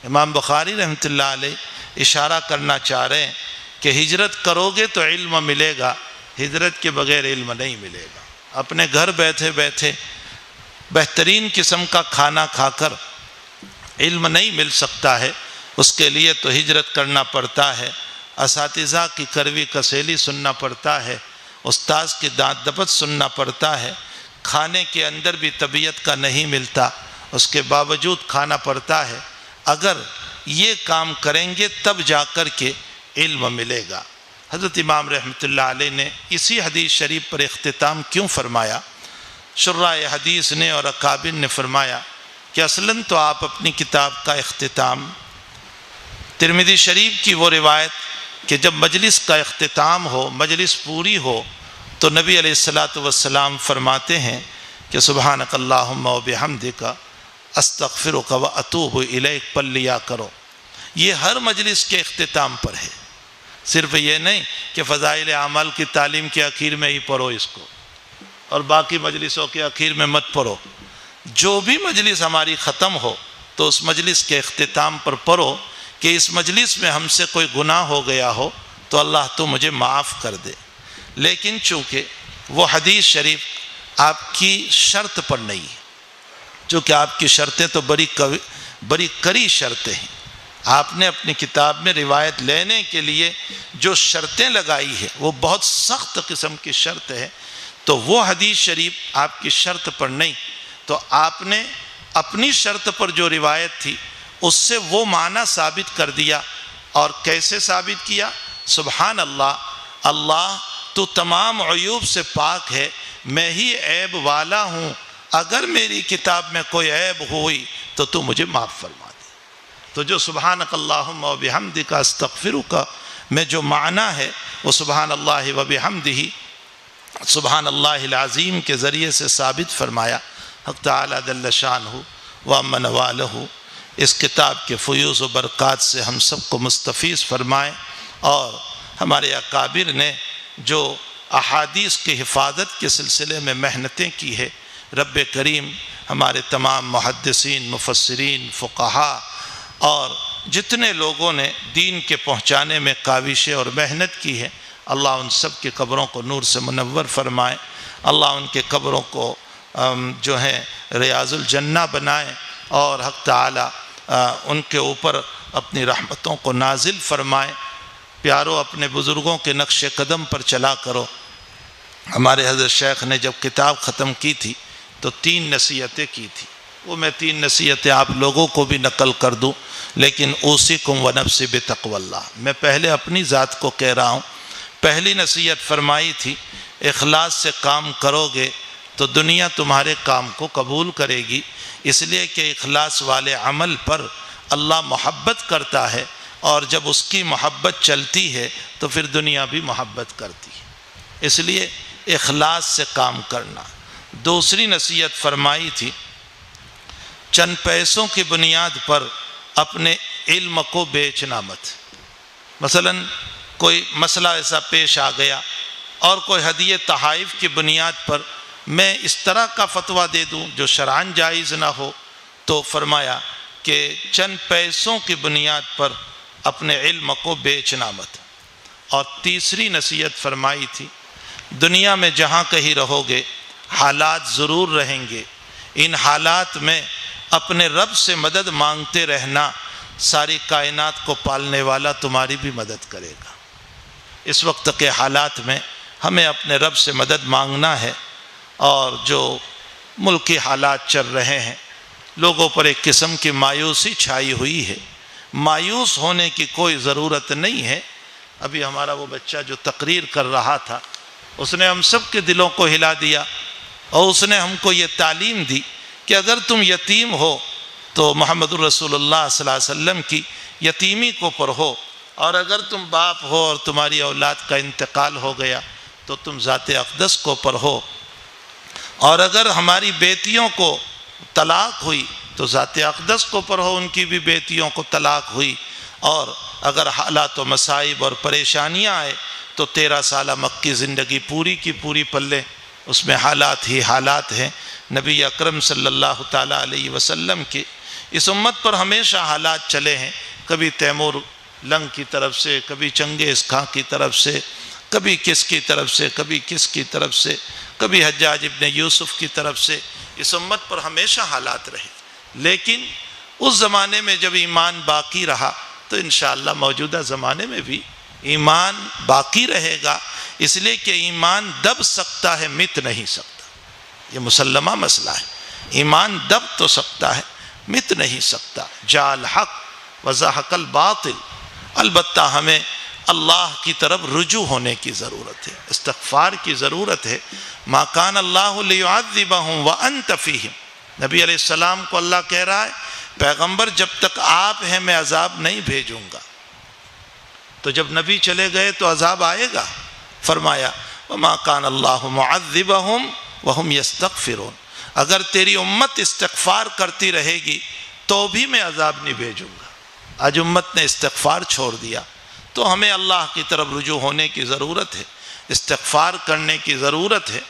امام بخاری رحمۃ اللہ علیہ اشارہ کرنا چاہ رہے ہیں کہ ہجرت کرو گے تو علم ملے گا، ہجرت کے بغیر علم نہیں ملے گا۔ اپنے گھر بیٹھے بیٹھے بہترین قسم کا کھانا کھا کر علم نہیں مل سکتا ہے، اس کے لیے تو ہجرت کرنا پڑتا ہے، اساتذہ کی کڑوی کسیلی سننا پڑتا ہے، استاذ کی دانت دپت سننا پڑتا ہے، کھانے کے اندر بھی طبیعت کا نہیں ملتا، اس کے باوجود کھانا پڑتا ہے۔ اگر یہ کام کریں گے تب جا کر کے علم ملے گا۔ حضرت امام رحمۃ اللہ علیہ نے اسی حدیث شریف پر اختتام کیوں فرمایا؟ شراح حدیث نے اور اکابر نے فرمایا کہ اصلاً تو آپ اپنی کتاب کا اختتام ترمذی شریف کی وہ روایت کہ جب مجلس کا اختتام ہو، مجلس پوری ہو، تو نبی علیہ الصلاۃ والسلام فرماتے ہیں کہ سبحانک اللہم و بحمدک استغفرک و اتوب الیک پڑھ لیا کرو۔ یہ ہر مجلس کے اختتام پر ہے، صرف یہ نہیں کہ فضائل اعمال کی تعلیم کے اخیر میں ہی پڑھو اس کو اور باقی مجلسوں کے اخیر میں مت پڑھو۔ جو بھی مجلس ہماری ختم ہو تو اس مجلس کے اختتام پر پڑھو کہ اس مجلس میں ہم سے کوئی گناہ ہو گیا ہو تو اللہ تو مجھے معاف کر دے۔ لیکن چونکہ وہ حدیث شریف آپ کی شرط پر نہیں ہے، چونکہ آپ کی شرطیں تو بڑی کڑی شرطیں ہیں، آپ نے اپنی کتاب میں روایت لینے کے لیے جو شرطیں لگائی ہے وہ بہت سخت قسم کی شرط ہے، تو وہ حدیث شریف آپ کی شرط پر نہیں، تو آپ نے اپنی شرط پر جو روایت تھی اس سے وہ معنی ثابت کر دیا۔ اور کیسے ثابت کیا؟ سبحان اللہ، اللہ تو تمام عیوب سے پاک ہے، میں ہی عیب والا ہوں، اگر میری کتاب میں کوئی عیب ہوئی تو تو مجھے معاف فرما دے۔ تو جو سبحانک اللہم و بحمدک استغفرک میں جو معنی ہے وہ سبحان اللہ و بحمدہ، سبحان اللہ العظیم کے ذریعے سے ثابت فرمایا۔ حق تعالی جل شانہ وعم نوالہ اس کتاب کے فیوز و برکات سے ہم سب کو مستفیض فرمائیں، اور ہمارے اکابر نے جو احادیث کی حفاظت کے سلسلے میں محنتیں کی ہے، رب کریم ہمارے تمام محدثین، مفسرین، فقہاء اور جتنے لوگوں نے دین کے پہنچانے میں کاوشیں اور محنت کی ہے، اللہ ان سب کی قبروں کو نور سے منور فرمائے، اللہ ان کے قبروں کو جو ہے ریاض الجنہ بنائے، اور حق تعالی ان کے اوپر اپنی رحمتوں کو نازل فرمائے۔ پیارو، اپنے بزرگوں کے نقش قدم پر چلا کرو۔ ہمارے حضرت شیخ نے جب کتاب ختم کی تھی تو 3 نصیحتیں کی تھی، وہ میں 3 نصیحتیں آپ لوگوں کو بھی نقل کر دوں، لیکن اوصیکم ونفسی بتقوی اللہ، میں پہلے اپنی ذات کو کہہ رہا ہوں۔ پہلی نصیحت فرمائی تھی اخلاص سے کام کرو گے تو دنیا تمہارے کام کو قبول کرے گی، اس لیے کہ اخلاص والے عمل پر اللہ محبت کرتا ہے، اور جب اس کی محبت چلتی ہے تو پھر دنیا بھی محبت کرتی ہے، اس لیے اخلاص سے کام کرنا۔ دوسری نصیحت فرمائی تھی چند پیسوں کی بنیاد پر اپنے علم کو بیچنا مت۔ مثلا کوئی مسئلہ ایسا پیش آ گیا اور کوئی ہدیے تحائف کی بنیاد پر میں اس طرح کا فتویٰ دے دوں جو شرعاً جائز نہ ہو، تو فرمایا کہ چند پیسوں کی بنیاد پر اپنے علم کو بیچنا مت۔ اور تیسری نصیحت فرمائی تھی دنیا میں جہاں کہیں رہو گے حالات ضرور رہیں گے، ان حالات میں اپنے رب سے مدد مانگتے رہنا، ساری کائنات کو پالنے والا تمہاری بھی مدد کرے گا۔ اس وقت کے حالات میں ہمیں اپنے رب سے مدد مانگنا ہے، اور جو ملکی حالات چل رہے ہیں، لوگوں پر ایک قسم کی مایوسی چھائی ہوئی ہے، مایوس ہونے کی کوئی ضرورت نہیں ہے۔ ابھی ہمارا وہ بچہ جو تقریر کر رہا تھا، اس نے ہم سب کے دلوں کو ہلا دیا، اور اس نے ہم کو یہ تعلیم دی کہ اگر تم یتیم ہو تو محمد الرسول اللہ صلی اللہ علیہ وسلم کی یتیمی کو پڑھو، اور اگر تم باپ ہو اور تمہاری اولاد کا انتقال ہو گیا تو تم ذات اقدس کو پڑھو، اور اگر ہماری بیٹیوں کو طلاق ہوئی تو ذات اقدس کو پڑھو، ان کی بھی بیٹیوں کو طلاق ہوئی، اور اگر حالات و مصائب اور پریشانیاں آئے تو 13 سالہ مکی زندگی پوری کی پوری پلے اس میں حالات ہی حالات ہیں نبی اکرم صلی اللہ تعالیٰ علیہ وسلم کے۔ اس امت پر ہمیشہ حالات چلے ہیں، کبھی تیمور لنگ کی طرف سے، کبھی چنگیز خان کی طرف سے، کبھی کس کی طرف سے، کبھی کس کی طرف سے، کبھی حجاج ابن یوسف کی طرف سے۔ اس امت پر ہمیشہ حالات رہے، لیکن اس زمانے میں جب ایمان باقی رہا تو انشاءاللہ موجودہ زمانے میں بھی ایمان باقی رہے گا، اس لیے کہ ایمان دب سکتا ہے، مٹ نہیں سکتا۔ یہ مسلمہ مسئلہ ہے، ایمان دب تو سکتا ہے، مٹ نہیں سکتا۔ جاء الحق وزہق الباطل۔ البتہ ہمیں اللہ کی طرف رجوع ہونے کی ضرورت ہے، استغفار کی ضرورت ہے۔ ما کان اللہ لیعذبہم وانت فیہم۔ نبی علیہ السلام کو اللہ کہہ رہا ہے پیغمبر جب تک آپ ہیں میں عذاب نہیں بھیجوں گا۔ تو جب نبی چلے گئے تو عذاب آئے گا۔ فرمایا وما کان اللہ معذبہم وہم یستغفرون۔ اگر تیری امت استغفار کرتی رہے گی تو بھی میں عذاب نہیں بھیجوں گا۔ آج امت نے استغفار چھوڑ دیا، تو ہمیں اللہ کی طرف رجوع ہونے کی ضرورت ہے، استغفار کرنے کی ضرورت ہے۔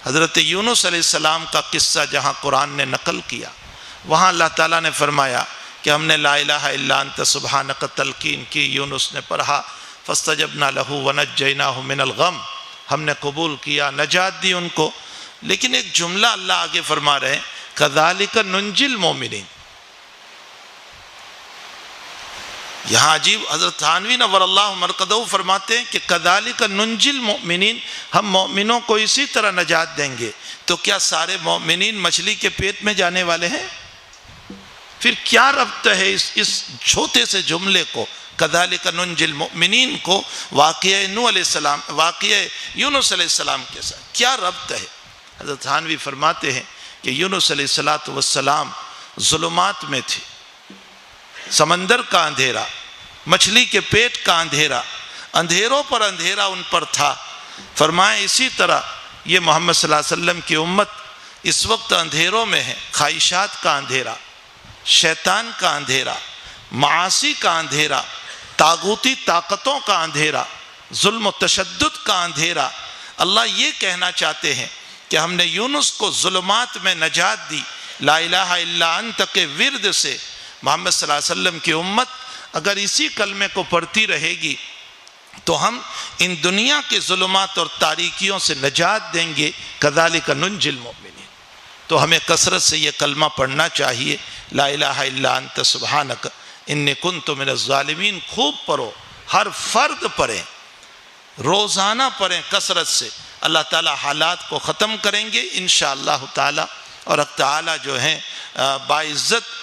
حضرت یونس علیہ السلام کا قصہ جہاں قرآن نے نقل کیا، وہاں اللہ تعالیٰ نے فرمایا کہ ہم نے لا الہ الا انت سبحانک تلقین کی، یونس نے پڑھا فاستجبنا لہ ونجیناہ من الغم، ہم نے قبول کیا، نجات دی ان کو۔ لیکن ایک جملہ اللہ آگے فرما رہے ہیں کذالک ننجی المؤمنین۔ یہاں عجیب، حضرت تھانوی نور اللہ مرقدہ فرماتے ہیں کہ کذالک ننجی المؤمنین، ہم مومنوں کو اسی طرح نجات دیں گے۔ تو کیا سارے مومنین مچھلی کے پیٹ میں جانے والے ہیں؟ پھر کیا ربط ہے اس چھوٹے سے جملے کو کذالک ننجی المؤمنین کو واقعہ نوح علیہ السلام، واقعہ یونس علیہ السلام کے ساتھ کیا ربط ہے؟ حضرت تھانوی فرماتے ہیں کہ یونس علیہ السلام ظلمات میں تھے، سمندر کا اندھیرا، مچھلی کے پیٹ کا اندھیرا، اندھیروں پر اندھیرا ان پر تھا۔ فرمائے اسی طرح یہ محمد صلی اللہ علیہ وسلم کی امت اس وقت اندھیروں میں ہے، خواہشات کا اندھیرا، شیطان کا اندھیرا، معاصی کا اندھیرا، طاغوتی طاقتوں کا اندھیرا، ظلم و تشدد کا اندھیرا۔ اللہ یہ کہنا چاہتے ہیں کہ ہم نے یونس کو ظلمات میں نجات دی، لا الہ الا انت کے ورد سے۔ محمد صلی اللہ علیہ وسلم کی امت اگر اسی کلمے کو پڑھتی رہے گی تو ہم ان دنیا کے ظلمات اور تاریکیوں سے نجات دیں گے۔ کذالک ننجی المؤمنین۔ تو ہمیں کثرت سے یہ کلمہ پڑھنا چاہیے، لا الہ الا انت سبحانک انی کنت من الظالمین۔ خوب پڑھو، ہر فرد پڑھیں، روزانہ پڑھیں کثرت سے۔ اللہ تعالیٰ حالات کو ختم کریں گے انشاءاللہ تعالیٰ، اور حق تعالیٰ جو ہیں باعزت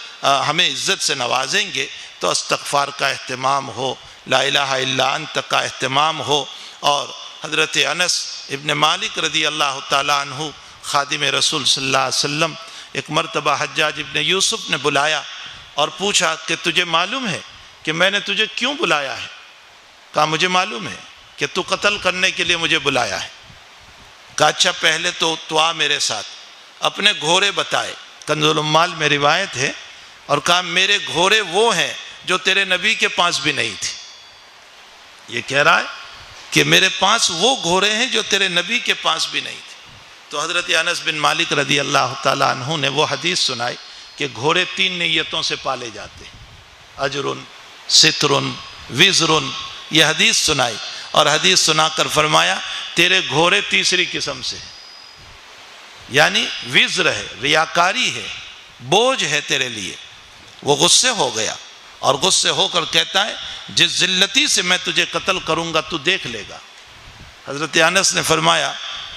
ہمیں عزت سے نوازیں گے۔ تو استغفار کا اہتمام ہو، لا الہ الا انت کا اہتمام ہو۔ اور حضرت انس ابن مالک رضی اللہ تعالیٰ عنہ خادم رسول صلی اللہ علیہ وسلم، ایک مرتبہ حجاج ابن یوسف نے بلایا اور پوچھا کہ تجھے معلوم ہے کہ میں نے تجھے کیوں بلایا ہے؟ کہا مجھے معلوم ہے کہ تو قتل کرنے کے لیے مجھے بلایا ہے۔ کہا اچھا پہلے تو آ میرے ساتھ۔ اپنے گھوڑے بتائے، کنز العمال میں روایت ہے، اور کہا میرے گھوڑے وہ ہیں جو تیرے نبی کے پاس بھی نہیں تھی۔ یہ کہہ رہا ہے کہ میرے پاس وہ گھوڑے ہیں جو تیرے نبی کے پاس بھی نہیں تھے۔ تو حضرت انس بن مالک رضی اللہ تعالیٰ عنہ نے وہ حدیث سنائی کہ گھوڑے 3 نیتوں سے پالے جاتے ہیں، اجرن، سترن، وزرن۔ یہ حدیث سنائی، اور حدیث سنا کر فرمایا تیرے گھوڑے تیسری قسم سے ہیں، یعنی وزر ہے، ریاکاری ہے، بوجھ ہے تیرے لیے۔ وہ غصے ہو گیا اور غصے ہو کر کہتا ہے جس ذلتی سے میں تجھے قتل کروں گا تو دیکھ لے گا۔ حضرت انس نے فرمایا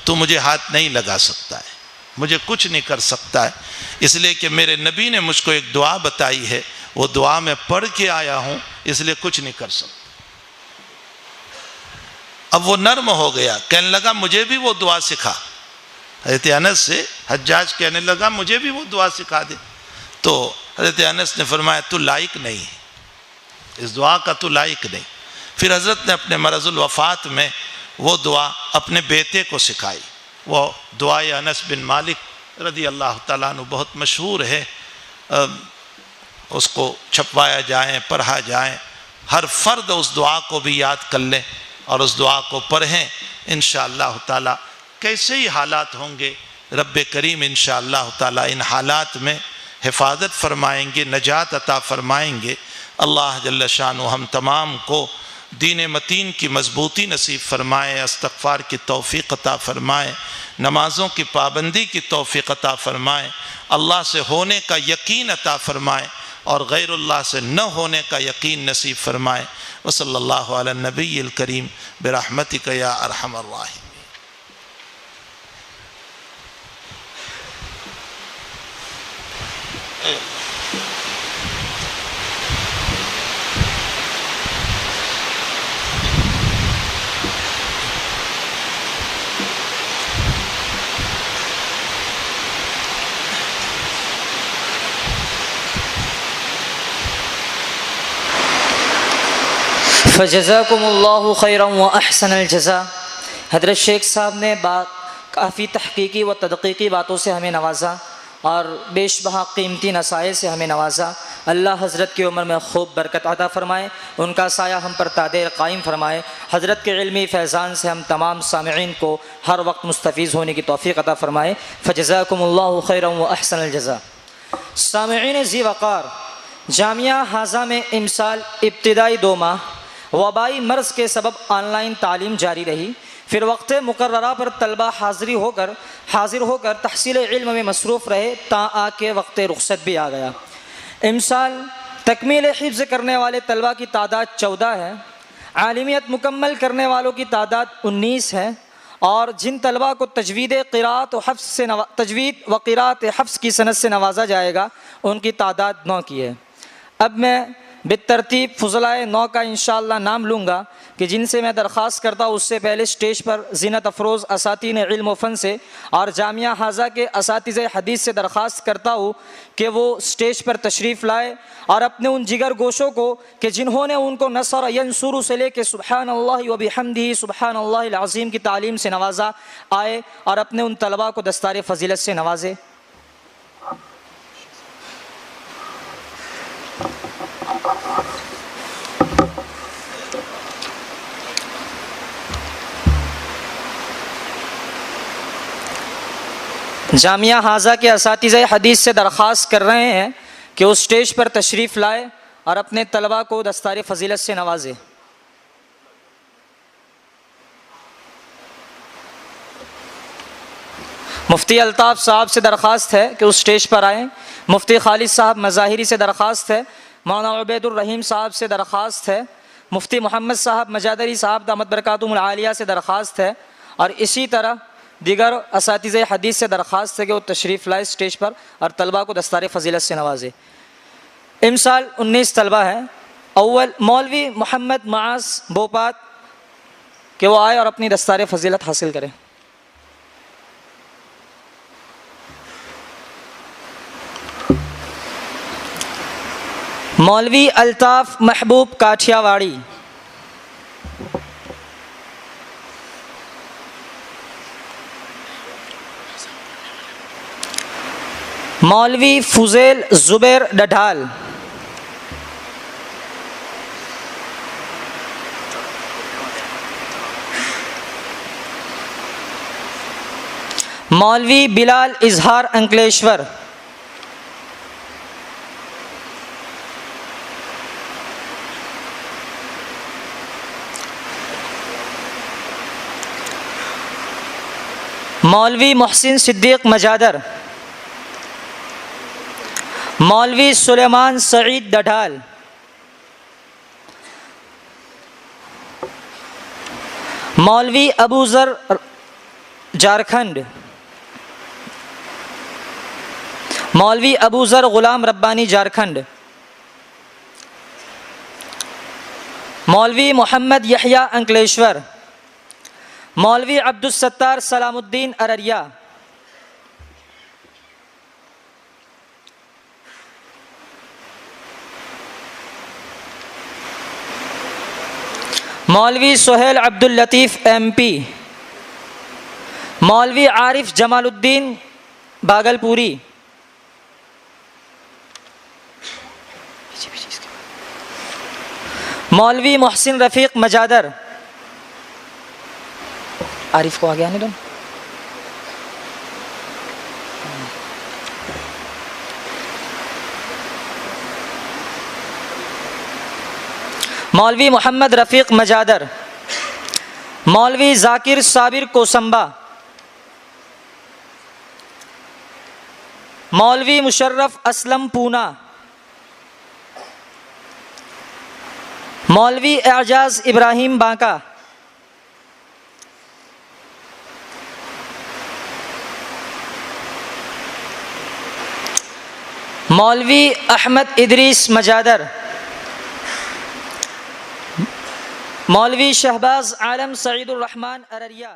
تو مجھے ہاتھ نہیں لگا سکتا ہے، مجھے کچھ نہیں کر سکتا ہے، اس لیے کہ میرے نبی نے مجھ کو ایک دعا بتائی ہے، وہ دعا میں پڑھ کے آیا ہوں، اس لیے کچھ نہیں کر سکتا۔ اب وہ نرم ہو گیا، کہنے لگا مجھے بھی وہ دعا سکھا۔ حضرت انس سے حجاج کہنے لگا مجھے بھی وہ دعا سکھا دے۔ تو حضرت انس نے فرمایا تو لائق نہیں ہے، اس دعا کا تو لائق نہیں۔ پھر حضرت نے اپنے مرض الوفات میں وہ دعا اپنے بیٹے کو سکھائی۔ وہ دعائے انس بن مالک رضی اللہ تعالیٰ عنہ بہت مشہور ہے، اس کو چھپوایا جائیں، پڑھا جائیں، ہر فرد اس دعا کو بھی یاد کر لیں اور اس دعا کو پڑھیں انشاءاللہ تعالیٰ۔ کیسے ہی حالات ہوں گے، رب کریم انشاءاللہ تعالی ان حالات میں حفاظت فرمائیں گے، نجات عطا فرمائیں گے۔ اللہ جل شانہ ہم تمام کو دین متین کی مضبوطی نصیب فرمائے، استغفار کی توفیق عطا فرمائے، نمازوں کی پابندی کی توفیق عطا فرمائے، اللہ سے ہونے کا یقین عطا فرمائے اور غیر اللہ سے نہ ہونے کا یقین نصیب فرمائے۔ وصلی اللہ علی النبی الکریم برحمتک یا ارحم الراحمین۔ فجزاکم اللہ خیرا و احسن الجزا۔ حضرت شیخ صاحب نے کافی تحقیقی و تدقیقی باتوں سے ہمیں نوازا اور بیش بہا قیمتی نصائح سے ہمیں نوازا۔ اللہ حضرت کی عمر میں خوب برکت عطا فرمائے، ان کا سایہ ہم پر تا دیر قائم فرمائے۔ حضرت کے علمی فیضان سے ہم تمام سامعین کو ہر وقت مستفیض ہونے کی توفیق عطا فرمائے۔ فجزاکم اللہ خیرا و احسن الجزا۔ سامعین ذی وقار، جامعہ حاضہ میں امسال ابتدائی 2 ماہ وبائی مرض کے سبب آن لائن تعلیم جاری رہی۔ پھر وقت مقررہ پر طلبہ حاضر ہو کر تحصیل علم میں مصروف رہے، تا آ کے وقت رخصت بھی آ گیا۔ امسال تکمیل حفظ کرنے والے طلبہ کی تعداد 14 ہے، عالمیت مکمل کرنے والوں کی تعداد 19 ہے، اور جن طلبہ کو تجوید و قراءت حفظ کی سند سے نوازا جائے گا ان کی تعداد 9 کی ہے۔ اب میں بالترتیب فضلائے 9 کا انشاءاللہ نام لوں گا کہ جن سے میں درخواست کرتا ہوں اس سے پہلے اسٹیج پر زینت افروز اساتین علم و فن سے اور جامعہ حاضہ کے اساتذہ حدیث سے درخواست کرتا ہوں کہ وہ اسٹیج پر تشریف لائے اور اپنے ان جگر گوشوں کو کہ جنہوں نے ان کو نصر ینصر سے لے کے سبحان اللہ و بحمدہ سبحان اللہ العظیم کی تعلیم سے نوازا، آئے اور اپنے ان طلباء کو دستار فضیلت سے نوازے۔ جامعہ حاضہ کے اساتذہ حدیث سے درخواست کر رہے ہیں کہ اس اسٹیج پر تشریف لائے اور اپنے طلباء کو دستار فضیلت سے نوازے۔ مفتی الطاف صاحب سے درخواست ہے کہ اس اسٹیج پر آئیں۔ مفتی خالد صاحب مظاہری سے درخواست ہے۔ مولانا عبید الرحیم صاحب سے درخواست ہے۔ مفتی محمد صاحب مجادری صاحب دامت برکاتہم العالیہ سے درخواست ہے، اور اسی طرح دیگر اساتذہ حدیث سے درخواست ہے کہ وہ تشریف لائے اسٹیج پر اور طلباء کو دستار فضیلت سے نوازے۔ امسال 19 طلبہ ہیں۔ اول مولوی محمد معاذ بوپات کہ وہ آئے اور اپنی دستار فضیلت حاصل کریں۔ مولوی الطاف محبوب کاٹھیا واڑی، مولوی فضیل زبیر ڈڈھال، مولوی بلال اظہار انکلیشور، مولوی محسن صدیق مجادر، مولوی سلیمان سعید ڈڈھال، مولوی ابو ذر جھارکھنڈ، مولوی ابو ذر غلام ربانی جھارکھنڈ، مولوی محمد یحییٰ انکلیشور، مولوی عبدالستار سلام الدین ارریا، مولوی سہیل عبداللطیف ایم پی، مولوی عارف جمال الدین باگلپوری، مولوی محسن رفیق مجادر، عارف کو آگے آنے دو، مولوی محمد رفیق مجادر، مولوی ذاکر صابر کوسمبا، مولوی مشرف اسلم پونا، مولوی اعجاز ابراہیم بانکا، مولوی احمد ادریس مجادر، مولوی شہباز عالم سعید الرحمن ارریا،